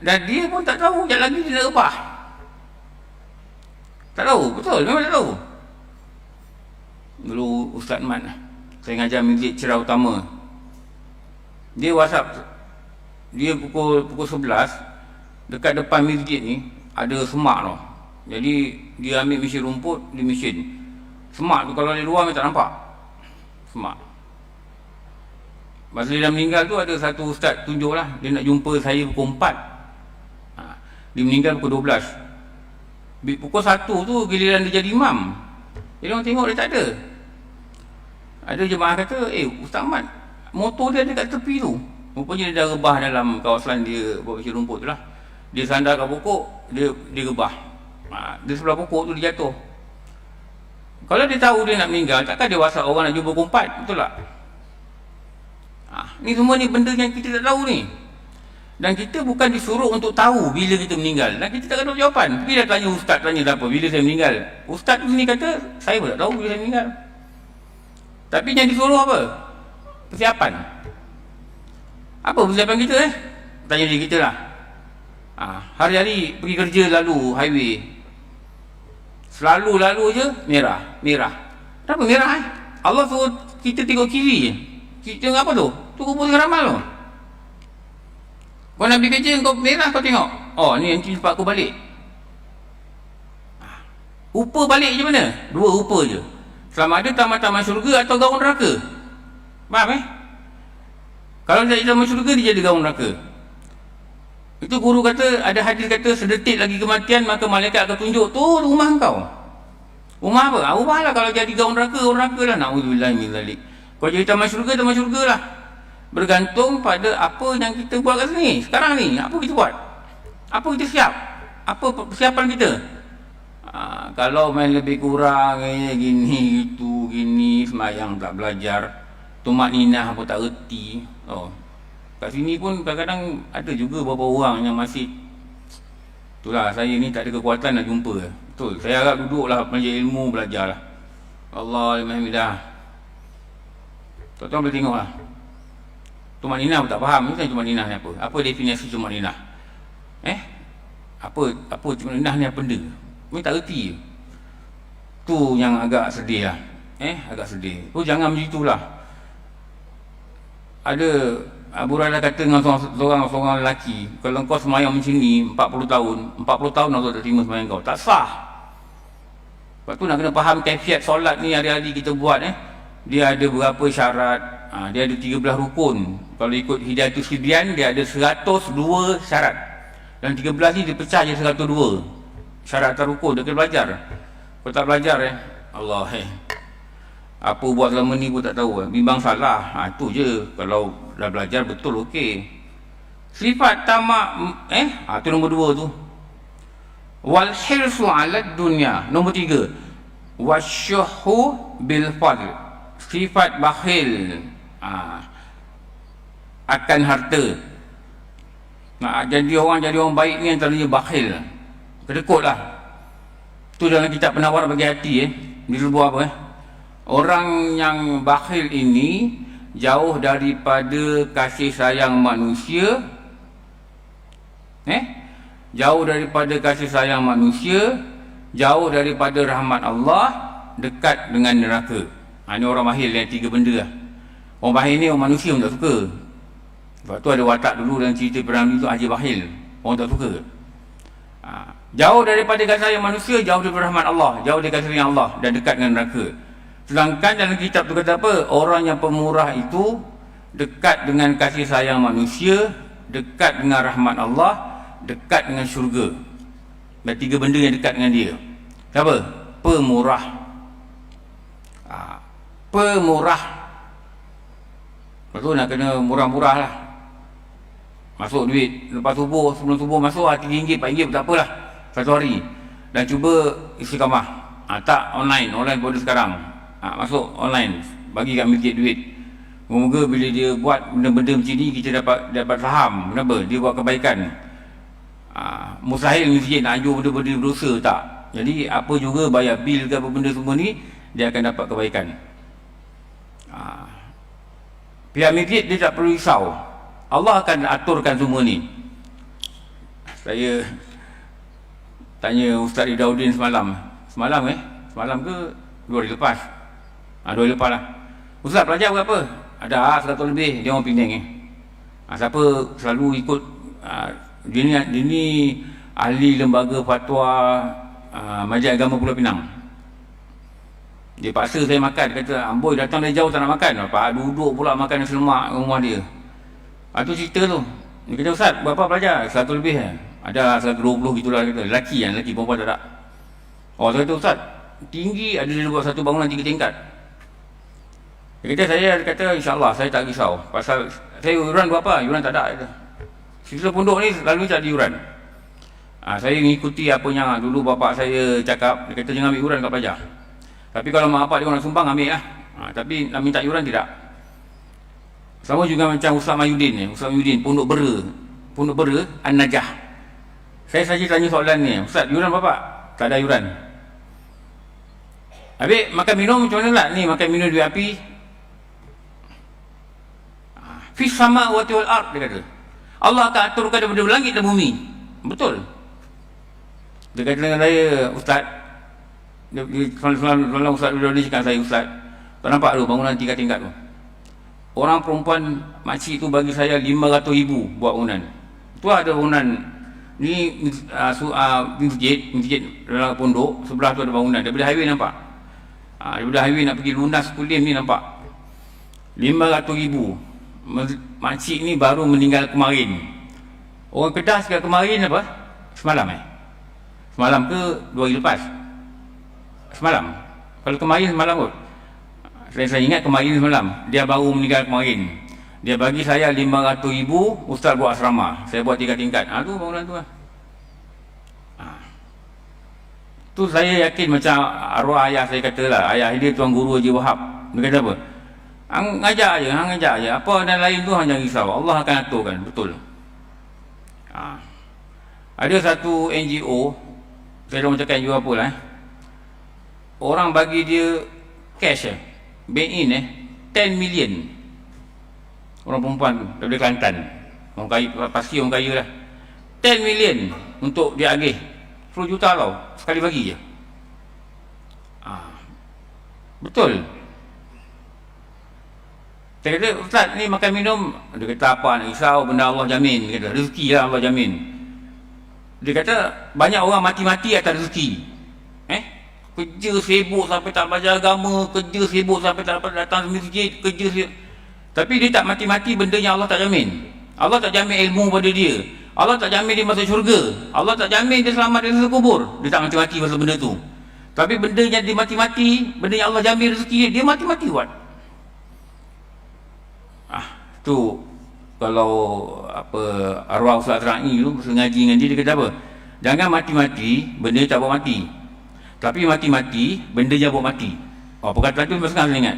Dan dia pun tak tahu, sekejap lagi dia nak rebah. Tak tahu, betul, memang tak tahu. Dulu Ustaz Mat, saya ngajar masjid Cerah Utama. Dia WhatsApp, dia pukul 11, dekat depan masjid ni ada semak tau. Jadi dia ambil mesin rumput di mesin. Semak tu kalau dari luar memang tak nampak. Semak. Masa dia dah meninggal tu ada satu ustaz tunjuk lah, dia nak jumpa saya pukul 4. Dia meninggal pukul 12. Pukul 1 tu giliran dia jadi imam. Jadi orang tengok dia tak ada. Ada jemaah kata, Ustaz Ahmad, motor dia ada kat tepi tu. Rupanya dia dah rebah dalam kawasan dia buat mesin rumput tu lah. Dia sandar kat pokok, dia rebah. Dia sebelah pokok tu dia jatuh. Kalau dia tahu dia nak meninggal, takkan dia WhatsApp orang nak jumpa pukul 4, betul tak? Ni semua ni benda yang kita tak tahu ni. Dan kita bukan disuruh untuk tahu bila kita meninggal. Dan kita tak ada jawapan. Bila tanya ustaz, tanya apa, bila saya meninggal. Ustaz tu sini kata, saya pun tak tahu bila saya meninggal. Tapi yang disuruh apa? Persiapan. Apa persiapan kita Tanya diri kita lah. Hari-hari pergi kerja lalu highway, selalu lalu je merah. Kenapa merah Allah suruh kita tengok kiri je. Kita tengok apa tu? Tu kumpul dengan ramal tu. Kau nak pergi kerja, kau merah kau tengok. Ni nanti cepat aku balik. Rupa balik je mana? 2 rupa je. Sama ada taman-taman syurga atau gaun neraka. Faham Kalau dia taman syurga, dia jadi gaun neraka. Itu guru kata, ada hadis kata sedetik lagi kematian maka malaikat akan tunjuk tu rumah kau. Rumah apa? Rumah lah. Kalau jadi gaun neraka lah. Na'udzubillah min zalik. Kalau jadi taman syurga lah. Bergantung pada apa yang kita buat kat sini. Sekarang ni, apa kita buat? Apa kita siap? Apa persiapan kita? Kalau main lebih kurang gini, gitu, gini, semayang tak belajar, tumak ninah pun tak erti. Kat sini pun kadang-kadang ada juga beberapa orang yang masih, itulah saya ni tak ada kekuatan nak jumpa. Betul, saya harap duduklah belajar ilmu, belajarlah. Alhamdulillah. Tuan-tuan boleh tengoklah. Tumak ninah pun tak faham. Macam tumak ninah ni apa? Apa definisi tumak ninah? Apa tumak ninah ni apa benda? Mereka tak reti. Tu yang agak sedih lah. Agak sedih. Tu jangan macam itulah. Ada Abu Hurairah kata dengan seorang lelaki, kalau kau semayang macam ni 40 tahun Allah tak terima semayang kau. Tak sah. Lepas tu nak kena faham kaifiat solat ni hari-hari kita buat. Dia ada berapa syarat, dia ada 13 rukun. Kalau ikut Hidayatul Sidyan, dia ada 102 syarat. Dan 13 ni dipecah je 102 syarat atau rukun. Dia kena belajar. Kalau tak belajar Allah apa buat selama ni pun tak tahu, bimbang salah. Tu je. Kalau dah belajar betul okey. Sifat tamak tu nombor 2 tu. Wal hirsu 'ala dunya. Nombor 3, wasyuhu bil fadl. Sifat bakhil akan harta. Jadi orang baik ni antaranya bakhil. Kedekutlah. Tu dalam kitab Penawar Bagi Hati dia buat apa orang yang bakhil ini jauh daripada kasih sayang manusia, jauh daripada kasih sayang manusia, jauh daripada rahmat Allah, dekat dengan neraka. Ini orang bakhil yang 3 benda lah. Orang bakhil ni orang manusia pun tak suka. Sebab tu ada watak dulu dalam cerita Ibrahim itu, Haji Bakhil. Orang tak suka. Jauh daripada kasih sayang manusia, jauh daripada rahmat Allah, jauh daripada kasih sayang Allah, dan dekat dengan neraka. Sedangkan dalam kitab tu kata apa? Orang yang pemurah itu dekat dengan kasih sayang manusia, dekat dengan rahmat Allah, dekat dengan syurga. Dan 3 benda yang dekat dengan dia. Siapa? Pemurah. Pemurah. Lepas tu nak kena murah-murah lah. Masuk duit lepas subuh, sebelum subuh masuk RM3, RM4 tak apalah satu hari. Dan cuba istiqamah. Tak online boleh sekarang. Masuk online, bagi kat masjid duit. Moga-moga bila dia buat benda-benda macam ni, kita dapat faham kenapa dia buat kebaikan. Mustahil masjid nak anjur benda-benda berdosa, tak. Jadi apa juga bayar bil ke apa benda semua ni, dia akan dapat kebaikan. Pihak masjid dia tak perlu risau, Allah akan aturkan semua ni. Saya tanya Ustaz Ridauddin semalam ke 2 hari lepas, 2 hari lepas lah, Ustaz belajar berapa? Ada 100 lebih. Dia orang Penang siapa selalu ikut dia ni ahli lembaga fatwa Majlis Agama Pulau Pinang. Dia paksa saya makan. Dia kata, amboi datang dari jauh tak nak makan. Duduk pula makan nasi lemak rumah dia. Tu cerita tu. Dia kata, Ustaz berapa belajar? 100 lebih Ada 120 gitulah. Kata lelaki perempuan tak ada. Saya kata, Ustaz tinggi, ada dia buat satu bangunan 3 tingkat. Dia kata insyaAllah saya tak risau. Pasal saya yuran berapa? Yuran tak ada. Sisa pondok ni selalu tak ada yuran. Saya mengikuti apa yang dulu bapak saya cakap. Dia kata jangan ambil yuran kat pelajar. Tapi kalau mak bapak dia nak sumbang, ambil lah. Tapi nak minta yuran tidak. Sama juga macam Ustaz Mayudin Pondok Bera An-Najah. Saya saja tanya soalan ni, Ustaz yuran bapak? Tak ada yuran. Habis makan minum macam mana lah? Ni makan minum duit api. Fis sama wa wal ard, dia kata Allah akan aturkan daripada langit dan bumi. Betul. Dia kata dengan saya, Ustaz, semalam Ustaz Ridauddin cakap saya, Ustaz, tak nampak tu bangunan 3 tingkat tu? Orang perempuan makcik tu bagi saya 500,000 buat bangunan. Tu ada bangunan ni masjid dalam pondok, sebelah tu ada bangunan. Daripada highway nampak. Daripada highway nak pergi lunas Kulim ni nampak. 500,000. Makcik ni baru meninggal kemarin. Orang Kedah sekali kemarin apa? Semalam Semalam ke 2 hari lepas? Semalam. Kalau kemarin semalam kot. Saya ingat kemarin semalam. Dia baru meninggal kemarin. Dia bagi saya 500,000, Ustaz buat asrama. Saya buat 3 tingkat. Tu bangunan tu lah. Tu saya yakin macam arwah ayah saya katalah. Ayah dia Tuan Guru Haji Wahab. Dia kata apa? Hang ngajak je. Apa dan lain tu hang jangan risau. Allah akan aturkan. Betul. Ada satu NGO, saya dah cakap NGO apa lah. Orang bagi dia cash bank in 10 million. Orang perempuan tu daripada Kelantan. Orang kaya, pasti orang kaya lah. 10 million untuk dia agih 10 juta tau. Sekali bagi je. Betul. Saya kata, Ustaz ni makan minum. Dia kata apa nak risau, benda Allah jamin. Dia kata rezeki lah Allah jamin. Dia kata banyak orang mati-mati atas rezeki. Kerja sibuk sampai tak belajar agama, kerja sibuk sampai tak dapat datang masjid, kerja sibuk. Tapi dia tak mati-mati benda yang Allah tak jamin. Allah tak jamin ilmu pada dia. Allah tak jamin dia masuk syurga. Allah tak jamin dia selamat dari kubur. Dia tak mati-mati pasal benda tu. Tapi benda yang dia mati-mati, benda yang Allah jamin rezeki dia mati-mati buat. Tu kalau apa arwah Ustaz Ra'i tu ngaji dengan dia kata apa? Jangan mati-mati benda tak buat mati. Tapi mati-mati benda yang buat mati. Perkataan tu memang senang ingat.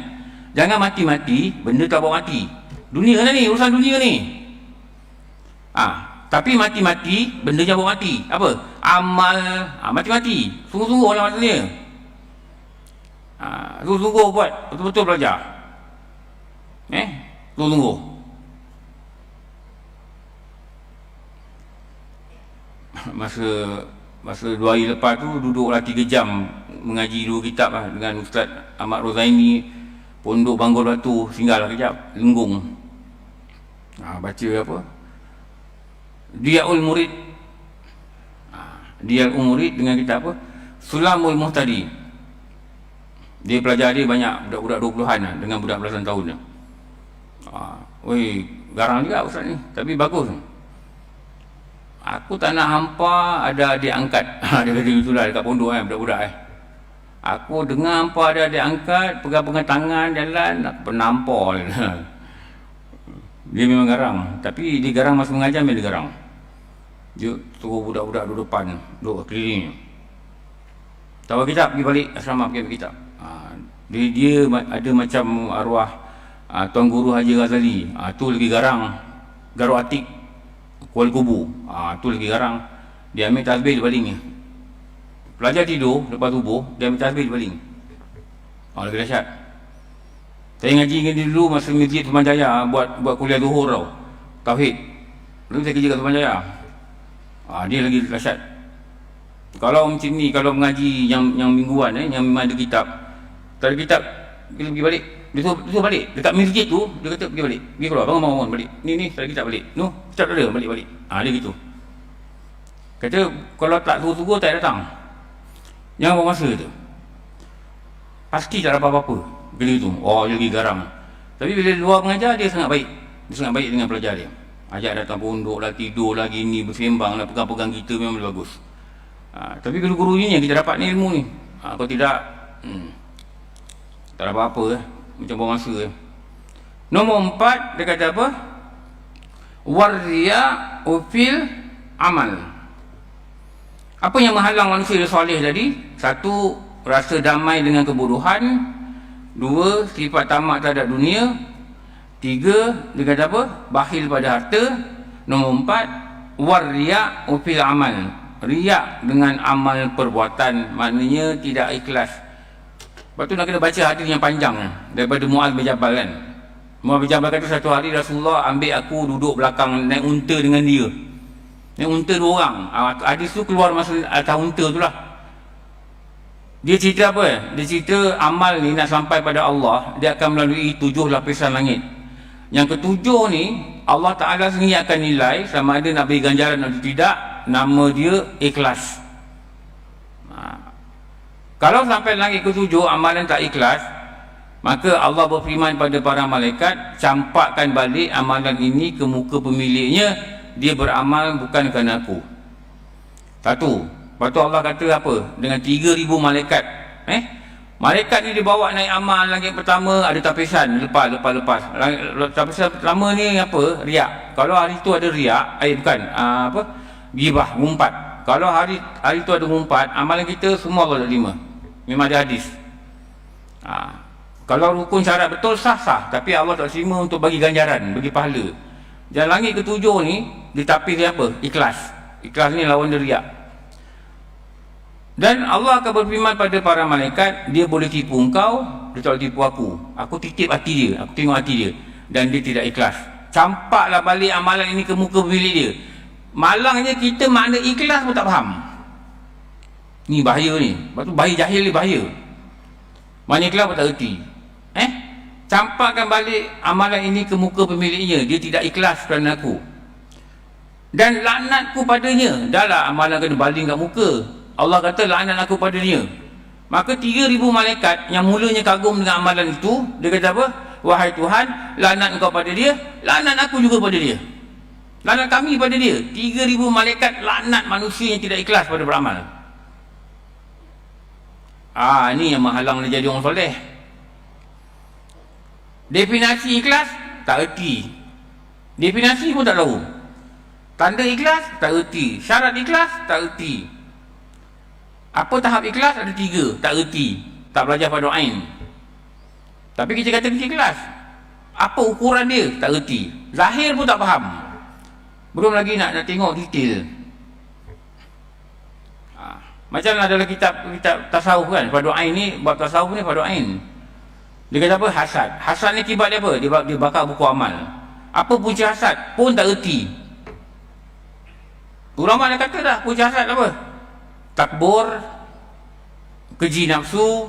Jangan mati-mati benda tak buat mati. Dunia ni, urusan dunia ni. Tapi mati-mati benda yang buat mati. Apa? Amal, mati-mati. Sungguh-sungguh orang maksudnya. Sungguh-sungguh buat, betul-betul belajar. Sungguh-sungguh. Masa 2 hari lepas tu duduklah 3 jam mengaji 2 kitab lah dengan Ustaz Ahmad Rozaini, Pondok Banggol Batu. Singgahlah kejap Lenggung. Baca apa? Diyaul Murid. Diyaul Murid dengan kitab apa? Sulamul Muhtadi. Dia pelajar dia banyak budak-budak 20-an lah, dengan budak belasan tahun lah. Garang juga Ustaz ni, tapi bagus. Aku tak nak hampa ada adik angkat. Dia kata itulah dekat pondok budak-budak. Aku dengar hampa ada adik angkat, pegang-pegang tangan jalan, nak penampar. Dia memang garang, tapi dia garang masa mengajar dia garang. Dia suruh budak-budak duduk depan, duduk keliling. Tahu kitab pergi balik asrama pergi kitab. Dia ada macam arwah Tuan Guru Haji Ghazali. Tu lagi garang. Garuk Atik Kuala Kubu. Tu lagi garang. Dia ambil tasbih dia baling. Pelajar tidur lepas subuh, dia ambil tasbih dia baling. Lagi dahsyat. Saya ngaji dengan dia dulu masa Masjid Sumanjaya buat kuliah zuhur tau. Tauhid. Lalu saya kerja kat Sumanjaya. Dia lagi dahsyat. Kalau macam ni, kalau mengaji yang mingguan yang memang ada kitab. Tak ada kitab, kita pergi balik. Dia suruh balik. Dekat masjid tu, dia kata pergi balik. Pergi keluar, bangun balik. Ni, tak ada kitab balik. Kitab tak ada, balik. Dia gitu. Kata, kalau tak suruh-suruh, tak datang. Jangan buang masa tu. Pasti tak dapat apa-apa. Bila tu, dia lagi garang. Tapi bila luar mengajar, dia sangat baik. Dia sangat baik dengan pelajar dia. Ajak datang pondok lah, tidur lah, gini, bersembang lah, pegang-pegang kita memang bagus. Tapi guru-guru ni yang kita dapat ni ilmu ni. Kalau tidak, tak ada apa-apa macam buang masa. Nombor 4 dia kata apa? Warriya ufil amal. Apa yang menghalang manusia yang soleh tadi? 1, rasa damai dengan kebodohan. 2, sifat tamak terhadap dunia. 3, dia kata apa? Bakhil pada harta. Nombor 4, warriya ufil amal. Riak dengan amal perbuatan, maknanya tidak ikhlas. Lepas tu nak kena baca hadis yang panjang daripada Mu'adz bin Jabal kan. Mu'adz bin Jabal kata satu hari Rasulullah ambil aku duduk belakang naik unta dengan dia. Naik unta 2 orang. Hadis tu keluar masa atas unta tu lah. Dia cerita apa? Dia cerita amal ni nak sampai pada Allah, dia akan melalui 7 lapisan langit. Yang ke-7 ni Allah Ta'ala sendiri akan nilai sama ada nak beri ganjaran atau tidak. Nama dia ikhlas. Kalau sampai langit ke-7 amalan tak ikhlas, maka Allah berfirman pada para malaikat, campakkan balik amalan ini ke muka pemiliknya. Dia beramal bukan kerana aku. 1. Lepas tu Allah kata apa? Dengan 3,000 malaikat. Malaikat ni dibawa naik amal langit pertama, ada tapisan lepas. Tapisan pertama ni apa? Riak. Kalau hari tu ada riak, ghibah, ngumpat. Kalau hari tu ada ngumpat, amalan kita semua Allah tak terima. Memang ada hadis. Kalau rukun syarat betul sah, tapi Allah tak terima untuk bagi ganjaran, bagi pahala. Dan langit ke-7 ni ditapis dia apa? Ikhlas. Ikhlas ni lawan dia riak. Dan Allah akan berfirman pada para malaikat, dia boleh tipu engkau, dia tak boleh tipu aku. Aku titip hati dia, aku tengok hati dia, dan dia tidak ikhlas. Campaklah balik amalan ini ke muka pemilik dia. Malangnya kita makna ikhlas pun tak faham. Ni bahaya ni. Lepas tu bahaya jahil ni bahaya. Makna ikhlas pun tak erti. Campakkan balik amalan ini ke muka pemiliknya. Dia tidak ikhlas kerana aku. Dan laknatku padanya. Dah lah amalan kena baling kat muka. Allah kata laknat aku padanya. Maka 3,000 malaikat yang mulanya kagum dengan amalan itu, dia kata apa? Wahai Tuhan, laknat engkau pada dia, laknat aku juga pada dia, laknat kami pada dia. 3,000 malaikat laknat manusia yang tidak ikhlas pada beramal. Ini yang menghalang dia jadi orang soleh. Definasi ikhlas tak erti, definasi pun tak tahu, tanda ikhlas tak erti, syarat ikhlas tak erti. Apa tahap ikhlas? Ada 3, tak erti, tak belajar pada ain. Tapi kita kata kita ikhlas, apa ukuran dia? Tak erti, zahir pun tak faham, belum lagi nak tengok detail. Macam adalah kitab tasawuf kan, pada ain ni, bab tasawuf ni pada ain. Dia kata apa? Hasad. Hasad ni akibat dia apa? Dia bakar buku amal. Apa punca hasad? Pun tak erti. Ulama dia kata dah, punca hasad apa? Takbur, keji nafsu,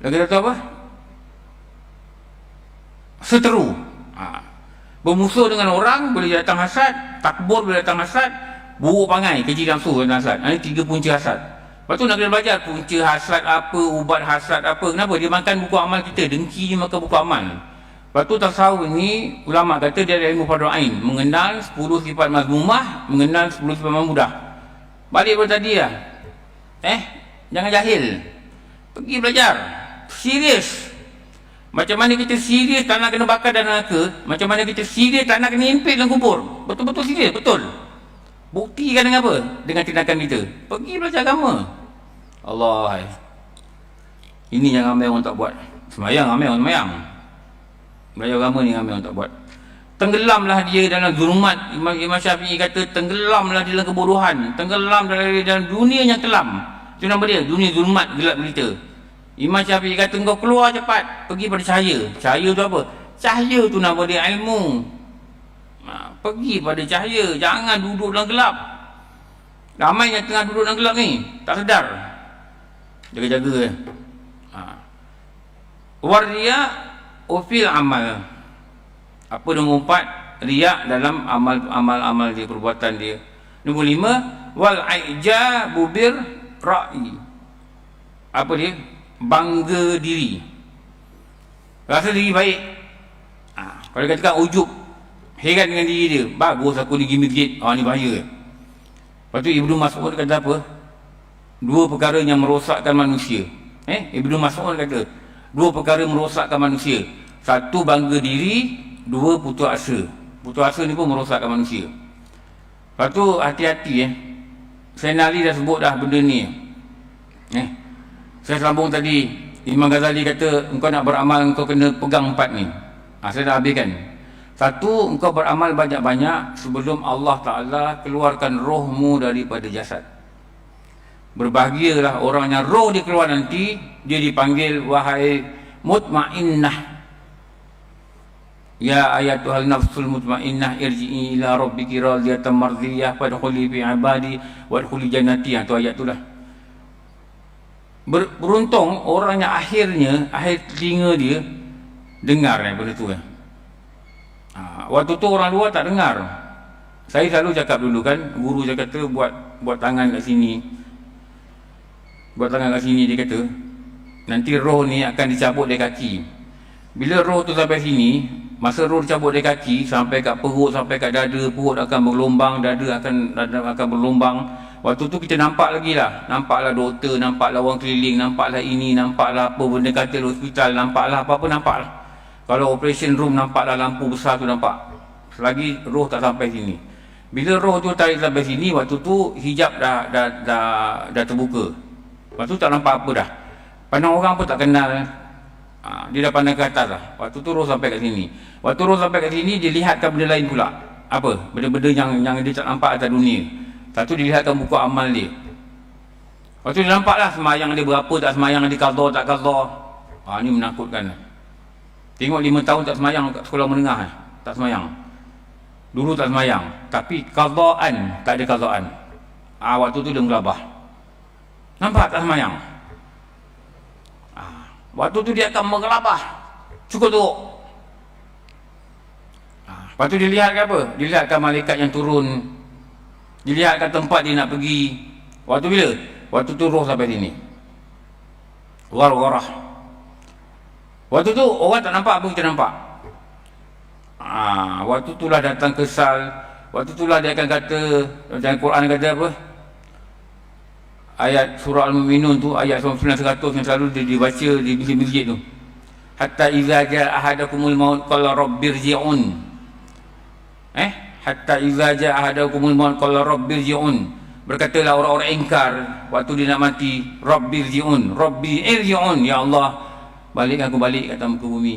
lagi kata apa? Seteru. Bermusuh dengan orang boleh datang hasad, takbur boleh datang hasad, buruk pangai, keji nafsu dan hasad. Ini 3 punca hasad. Lepas tu nak kena belajar punca hasad apa, ubat hasad apa. Kenapa? Dia makan buku amal kita, dengki dia makan buku amal. Lepas tu tasawuf ni, ulama kata dia ada ilmu fardhu ain, mengenal 10 sifat mazmumah, mengenal 10 sifat mahmudah. Balik pada tadi lah. Jangan jahil, pergi belajar serius. Macam mana kita serius tak nak kena bakar dan neraka, macam mana kita serius tak nak kena impit dalam kubur. Betul-betul serius, betul. Buktikan dengan apa? Dengan tindakan kita. Pergi belajar agama. Allah, ini yang ramai orang tak buat. Semayang ramai orang semayang, belajar agama ni ramai orang tak buat. Tenggelamlah dia dalam zulumat. Imam Syafi'i kata tenggelamlah dia dalam kebodohan, tenggelam dalam dunia yang kelam. Itu nama dia, dunia zulumat, gelap gelita. Imam Syafi'i kata engkau keluar cepat, pergi pada cahaya. Cahaya tu apa? Cahaya tu nama dia ilmu. Pergi pada cahaya, jangan duduk dalam gelap. Ramai yang tengah duduk dalam gelap ni tak sedar. Jaga-jaga. Warriya ufil amal. Apa nombor 4? Riak dalam amal dia, perbuatan dia. Nombor 5, wal aijabu bir ra'i. Apa dia? Bangga diri, rasa diri baik. Kalau katakan ujub, heran dengan diri dia, bagus aku ni pergi masjid, ni bahaya. Lepas tu Ibnu Mas'ud kata apa? 2 perkara yang merosakkan manusia. Ibnu Mas'ud kata 2 perkara merosakkan manusia. 1, bangga diri. 2, putus asa. Putus asa ni pun merosakkan manusia. Lepas tu hati-hati. Sayyidina Ali dah sebut dah benda ni. Saya sambung tadi, Imam Ghazali kata engkau nak beramal, engkau kena pegang 4 ni. Saya dah habiskan. 1, engkau beramal banyak-banyak sebelum Allah Ta'ala keluarkan rohmu daripada jasad. Berbahagialah orang yang roh dia keluar nanti, dia dipanggil wahai mutmainnah. Ya ayatuhal nafsul mutmainnah irji'i ila rabbiki radiyatan mardiyah fadkhuli fi ibadi wadkhuli jannati. Itu ayat tu lah. Beruntung orang yang akhir telinga dia dengar benda tu. Waktu tu orang luar tak dengar. Saya selalu cakap dulu kan, guru saya kata buat tangan kat sini. Buat tangan kat sini, dia kata nanti roh ni akan dicabut dari kaki. Bila roh tu sampai sini, masa roh dicabut dari kaki sampai kat perut, sampai kat dada, perut akan berlombang, dada akan berlombang. Waktu tu kita nampak lagi lah, nampaklah doktor, nampaklah orang keliling, nampaklah ini, nampaklah apa benda katil hospital, nampaklah apa-apa, nampaklah. Kalau operation room, nampaklah lampu besar tu nampak. Selagi roh tak sampai sini. Bila roh tu tarik sampai sini, waktu tu hijab dah terbuka. Waktu tu tak nampak apa dah. Pandang orang pun tak kenal. Dia dah pandang ke atas lah. Waktu tu roh sampai kat sini. Waktu roh sampai kat sini, dia lihatkan benda lain pula. Apa? Benda-benda yang dia tak nampak atas dunia. Satu, dilihatkan buku amal dia. Lepas tu dia nampaklah semayang dia berapa, tak semayang dia, qadha tak qadha. Ni menakutkan. Tengok 5 tahun tak semayang kat sekolah menengah, tak semayang. Dulu tak semayang, tapi qadhaan, tak ada qadhaan. Waktu tu dia mengelabah. Nampak tak semayang? Waktu tu dia akan mengelabah. Cukup tu. Lepas tu dia lihat ke apa? Dia lihatkan malaikat yang turun. Dilihatkan tempat dia nak pergi. Waktu bila? Waktu tu roh sampai sini. Ghargharah. Waktu tu orang tak nampak apa kita nampak. Waktu itulah datang kesal. Waktu itulah dia akan kata, dalam Quran kata apa, ayat surah Al-Mu'minun tu, ayat 900 yang selalu dibaca di masjid tu. Hatta iza jaa ahadakumul maut qala rabbirji'un. Hatta iza jaa ahadakumul maut qala rabbirji'un. Berkatalah orang-orang ingkar waktu dia nak mati, rabbirji'un, rabbi irji'un, ya Allah, balik aku balik kat muka bumi.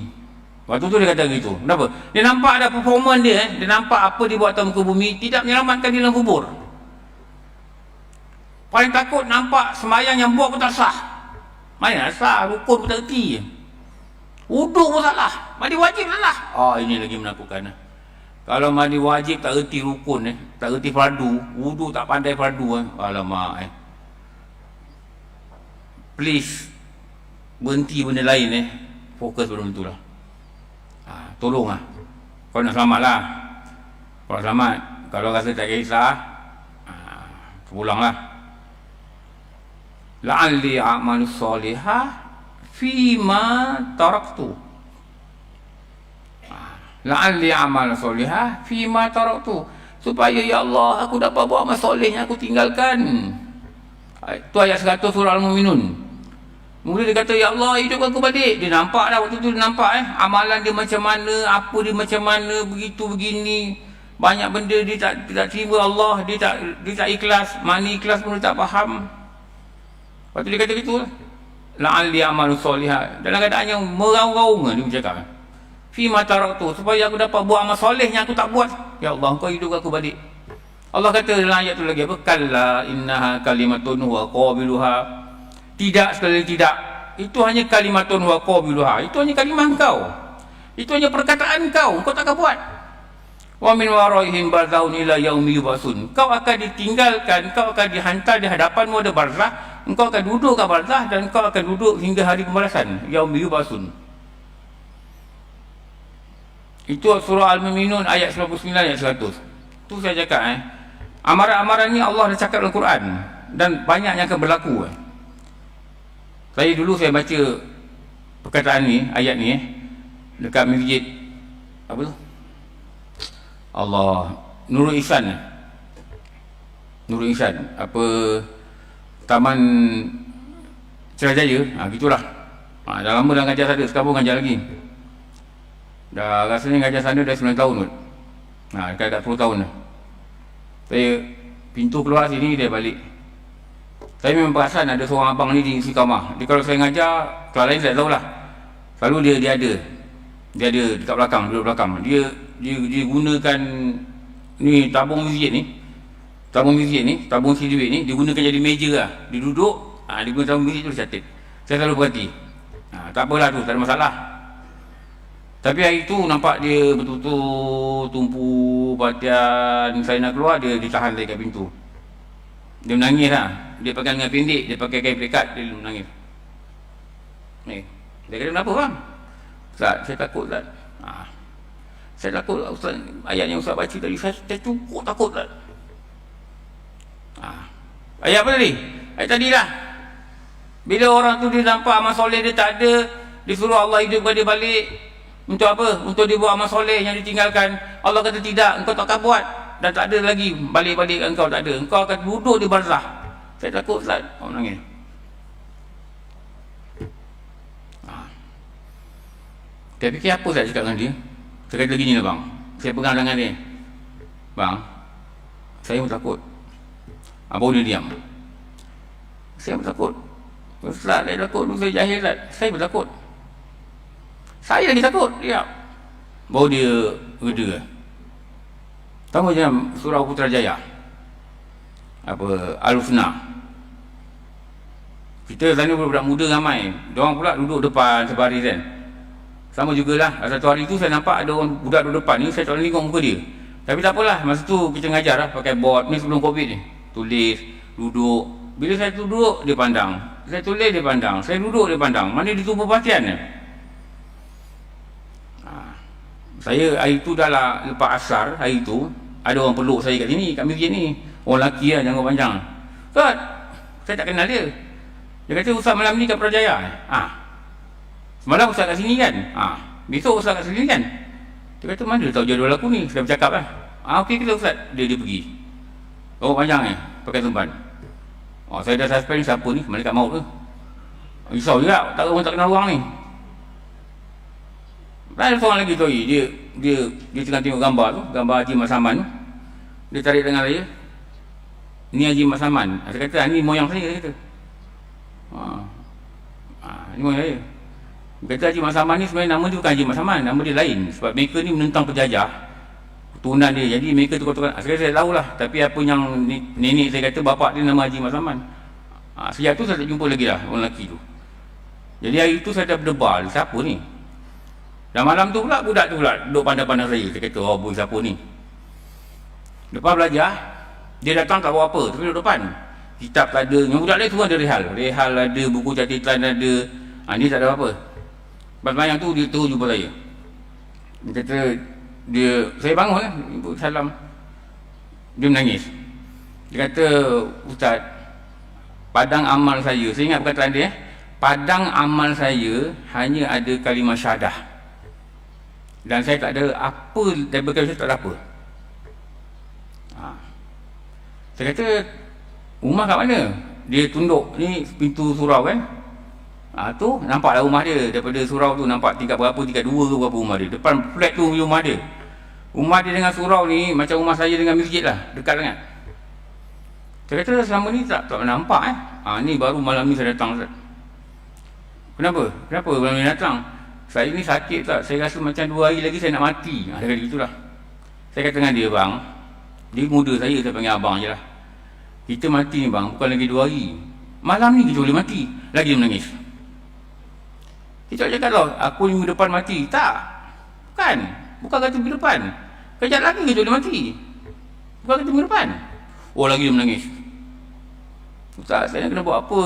Waktu tu dia kata gitu. Kenapa? Dia nampak ada performan dia, dia nampak apa dia buat atas muka bumi tidak menyelamatkan dia dalam kubur. Paling takut nampak sembahyang yang buat pun tak sah. Mana sah, rukun pun tak erti. Wuduk pun salah, mandi wajib salah. Ini lagi menakutkan. Kalau mandi wajib tak erti rukun, tak erti fardu, wuduk tak pandai fardu, alamak. Please berhenti benda lain, fokus pada benda tu lah. Tolong lah. Kau nak selamat lah. Kalau selamat, kalau rasa tak kisah, pulang lah. La'alli a'malu salihah fima taraktu. La'alli a'malu salihah fima taraktu. Supaya ya Allah aku dapat buat amal soleh yang aku tinggalkan. Itu ayat 100 surah Al-Mu'minun. Mula dia kata, ya Allah hidup aku balik. Dia nampak dah waktu tu, dia nampak amalan dia macam mana, apa dia macam mana, begitu begini. Banyak benda dia tak terima Allah, dia tak ikhlas. Mana ikhlas pun dia tak faham. Lepas tu dia kata gitu, la'alli a'malu salihah. Dalam keadaan yang meraung-raung dia bercakap, fi ma taraktu, supaya aku dapat buat amal soleh yang aku tak buat. Ya Allah, kau hidup aku balik. Allah kata dalam ayat tu lagi apa? Kalla innaha kalimatun wa qabiluha. Tidak, sekali tidak. Itu hanya kalimatun wa qabiluha. Itu hanya kalimah engkau. Itu hanya perkataan engkau. Engkau takkan buat. Wa min waraihim barzakhun ila yaumi yub'atsun. Kau akan ditinggalkan, kau akan dihantar di hadapanmu ada barzakh. Engkau akan duduk kat barzakh dan engkau akan duduk hingga hari pembalasan, yaumi yub'atsun. Itu surah Al-Mu'minun ayat 99 ayat 100. Tu saya cakap amaran-amaran ni Allah dah cakap dalam Quran dan banyak yang akan berlaku. Dulu saya baca perkataan ni, ayat ni dekat masjid apa tu? Nurul Ihsan. Nurul Ihsan, apa Taman Cerajaya, gitulah. Dah lama dah ngajar sana, sekarang pun ngajar lagi. Dah rasanya ngajar sana dah 9 tahun kot. Dekat 10 tahun dah. Saya pintu keluar sini dia balik. Saya memang perasan ada seorang abang ni di istiqamah. Dia kalau saya ngajar, kalau lain saya tak tahulah. Selalu dia ada. Dia ada dekat belakang, duduk belakang. Dia gunakan ni tabung masjid ni. Tabung CD ni dia gunakan jadi meja lah. Dia duduk, dia guna tabung masjid tu dia catat. Saya selalu berhati. Tak apalah tu, tak ada masalah. Tapi hari tu nampak dia betul-betul tumpu perhatian. Saya nak keluar, dia ditahan dekat pintu. Dia menangis lah. Dia pakai dengan pendek, dia pakai kain pelikat, dia menangis. Dia kata, kenapa bang? Ustaz, saya takut Ustaz. Saya takut Ustaz, ayat yang Ustaz baca tadi, saya cukup takut Ustaz. Ayat apa tadi? Ayat tadi lah. Bila orang tu dia nampak amal soleh dia tak ada, disuruh Allah hidupkan dia balik. Untuk apa? Untuk dia buat amal soleh yang ditinggalkan. Allah kata tidak, engkau takkan buat. Dan tak ada lagi balik-balik engkau, tak ada. Engkau akan duduk di barzakh. Saya takut Ustaz. Orang nangis. Dia fikir apa saya cakap dengan dia? Saya kata gini lah bang. Saya pegang tangan dia. Bang, saya pun takut. Baru dia diam. Saya pun takut. Ustaz, saya takut. Saya jahil Ustaz. Saya pun takut. Saya lagi takut. Dia. Baru dia reda. Tahu macam surah Putrajaya, Al-Husna. Kita sana budak muda ramai. Diorang pula duduk depan sebaris kan. Sama jugalah. Satu hari tu saya nampak ada orang budak duduk depan ni. Saya tak boleh tengok muka dia. Tapi tak apalah. Masa tu kita ngajar lah pakai board. Ni sebelum Covid ni. Tulis, duduk. Bila saya duduk, dia pandang. Saya tulis, dia pandang. Saya duduk, dia pandang. Mana dia tumpu perhatian. Saya hari tu dah lah lepas asar. Hari tu ada orang peluk saya kat sini, kat masjid ni. Orang lelaki lah, janggut panjang. Ustaz, saya tak kenal dia. Dia kata ustaz malam ni kat Putrajaya. Semalam ustaz kat sini kan. Besok ustaz kat sini kan. Dia kata mana dia tahu jadual aku ni. Saya bercakap lah. Okey kita ustaz. Dia pergi. Panjang pakai tumpan. Saya dah suspend siapa ni, malaikat maut ke. Risau juga, tak kenal orang ni. Ada seorang lagi tu, dia tengah tengok gambar tu, gambar Haji Mat Saman tu. Dia tarik tangan saya. Ni Haji Mat Saman. Saya kata, ni moyang saya, dia kata. Ni moyang saya. Dia kata Haji Mat Saman ni sebenarnya nama dia bukan Haji Mat Saman, nama dia lain. Sebab mereka ni menentang penjajah keturunan dia, jadi mereka tukar-tukar. Saya tahulah, tapi apa yang nenek saya kata, bapak dia nama Haji Mat Saman. Sejak tu saya tak jumpa lagi lah orang lelaki tu. Jadi hari tu saya dah berdebar, siapa ni? Dan malam tu pula budak tu pula duduk pandang-pandang saya. Dia kata, boy siapa ni? Lepas belajar, dia datang tak bawa apa, tapi duduk depan. Kitab tak ada, yang budak lain semua ada rehal ada, buku catatan ada. Ni tak ada apa. Lepas mayang tu dia terus jumpa saya. Dia kata, saya bangun lah, ibu salam. Dia menangis. Dia kata, ustaz, padang amal saya ingat perkataan dia, padang amal saya hanya ada kalimah syahadah. Dan saya tak ada apa, daripada saya tak ada apa. Saya kata, rumah kat mana? Dia tunduk, ni pintu surau kan. Tu nampaklah rumah dia. Daripada surau tu nampak tingkat berapa, tingkat 2 ke berapa rumah dia. Depan flat tu rumah dia. Rumah dia dengan surau ni macam rumah saya dengan masjid lah, dekat sangat. Saya kata selama ni tak nampak ni baru malam ni saya datang. Kenapa malam ni datang? Saya ni sakit tak, saya rasa macam 2 hari lagi saya nak mati. Dia kata gitulah. Saya kata dengan dia, bang, dia muda saya panggil abang je lah. Kita mati ni bang, bukan lagi 2 hari. Malam ni kita boleh mati. Lagi dia menangis. Kita cakap tau, aku minggu depan mati. Tak, bukan kata minggu depan. Kejap lagi kita boleh mati. Bukan kata minggu depan. Lagi dia menangis. Ustaz, saya kena buat apa?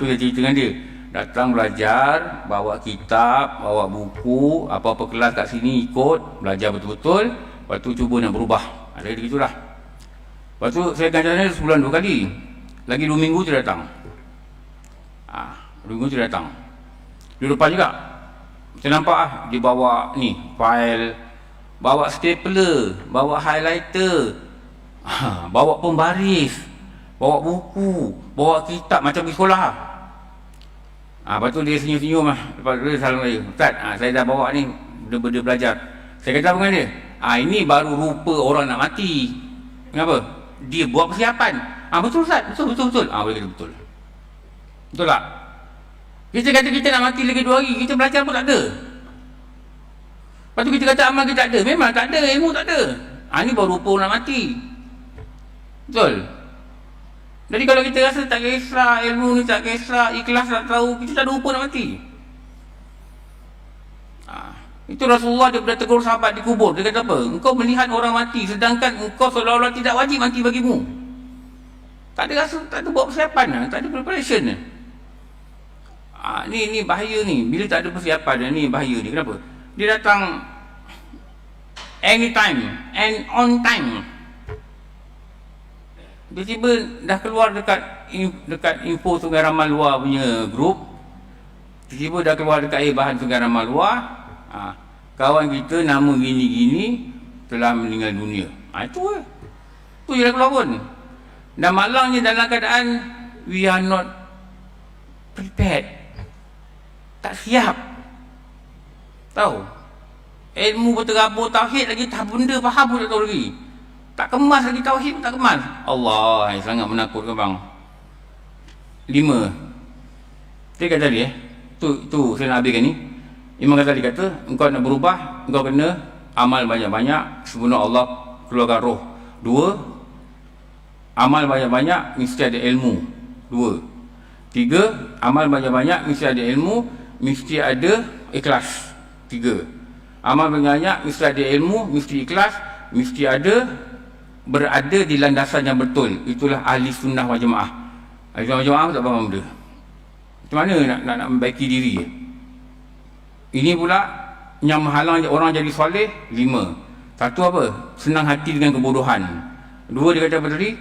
Tu dia cerita dengan dia. Datang belajar, bawa kitab, bawa buku, apa-apa kelas kat sini ikut, belajar betul-betul. Lepas tu cuba nak berubah. Ada gitulah. Lepas tu saya ngajar dia sebulan 2 kali. Lagi 2 minggu dia datang. 2 minggu dia datang. Dia depan juga. Saya nampak dia bawa ni, file, bawa stapler, bawa highlighter, bawa pembaris, bawa buku, bawa kitab macam pergi sekolah. Lepas tu dia senyum-senyum lah. Lepas tu dia salam saya, ustaz, saya dah bawa ni, benda belajar. Saya kata apa dengan dia? Ini baru rupa orang nak mati. Kenapa? Dia buat persiapan. Betul ustaz, betul. Boleh kata betul. Betul tak? Kita kata kita nak mati lagi 2 hari, kita belajar pun tak ada. Lepas tu kita kata amal kita tak ada. Memang tak ada, ilmu tak ada. Ini baru rupa orang nak mati. Betul? Jadi kalau kita rasa tak kisah, ilmu ni tak kisah, ikhlas tak tahu, kita tak ada rupa nak mati. Itu Rasulullah dia pernah tegur sahabat di kubur. Dia kata apa? Engkau melihat orang mati, sedangkan engkau seolah-olah tidak wajib mati bagimu. Tak ada rasa, tak ada buat persiapan, tak ada preparation. Ni bahaya ni. Bila tak ada persiapan, ni bahaya ni. Kenapa? Dia datang anytime and on time. Tiba-tiba dah keluar dekat info Sungai Ramal Luar punya grup. Tiba-tiba dah keluar dekat bahan Sungai Ramal Luar. Kawan kita nama gini-gini telah meninggal dunia. Itu je dah keluar pun. Dan malangnya dalam keadaan we are not prepared. Tak siap. Tahu? Ilmu berterabur tauhid lagi tak benda faham pun tak tahu lagi. Tak kemas lagi tauhid pun tak kemas. Allah, sangat menakutkan bang. 5. Dia kata tadi tu saya nak habiskan ni. Imam Ghazali kata, engkau nak berubah, engkau kena amal banyak-banyak sebelum Allah keluarkan roh. 2, amal banyak-banyak mesti ada ilmu. 2. 3, amal banyak-banyak mesti ada ilmu, mesti ada ikhlas. 3, amal banyak-banyak mesti ada ilmu, mesti ikhlas, mesti ada berada di landasan yang betul. Itulah ahli sunnah wal jamaah. Ahli sunnah wal jamaah tak faham benda. Macam mana nak membaiki diri? Ini pula yang menghalang orang jadi soleh. 5. 1 apa? Senang hati dengan kebodohan. 2 dia kata apa tadi?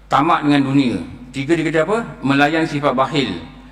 Tamak dengan dunia. 3 dia kata apa? Melayan sifat bakhil.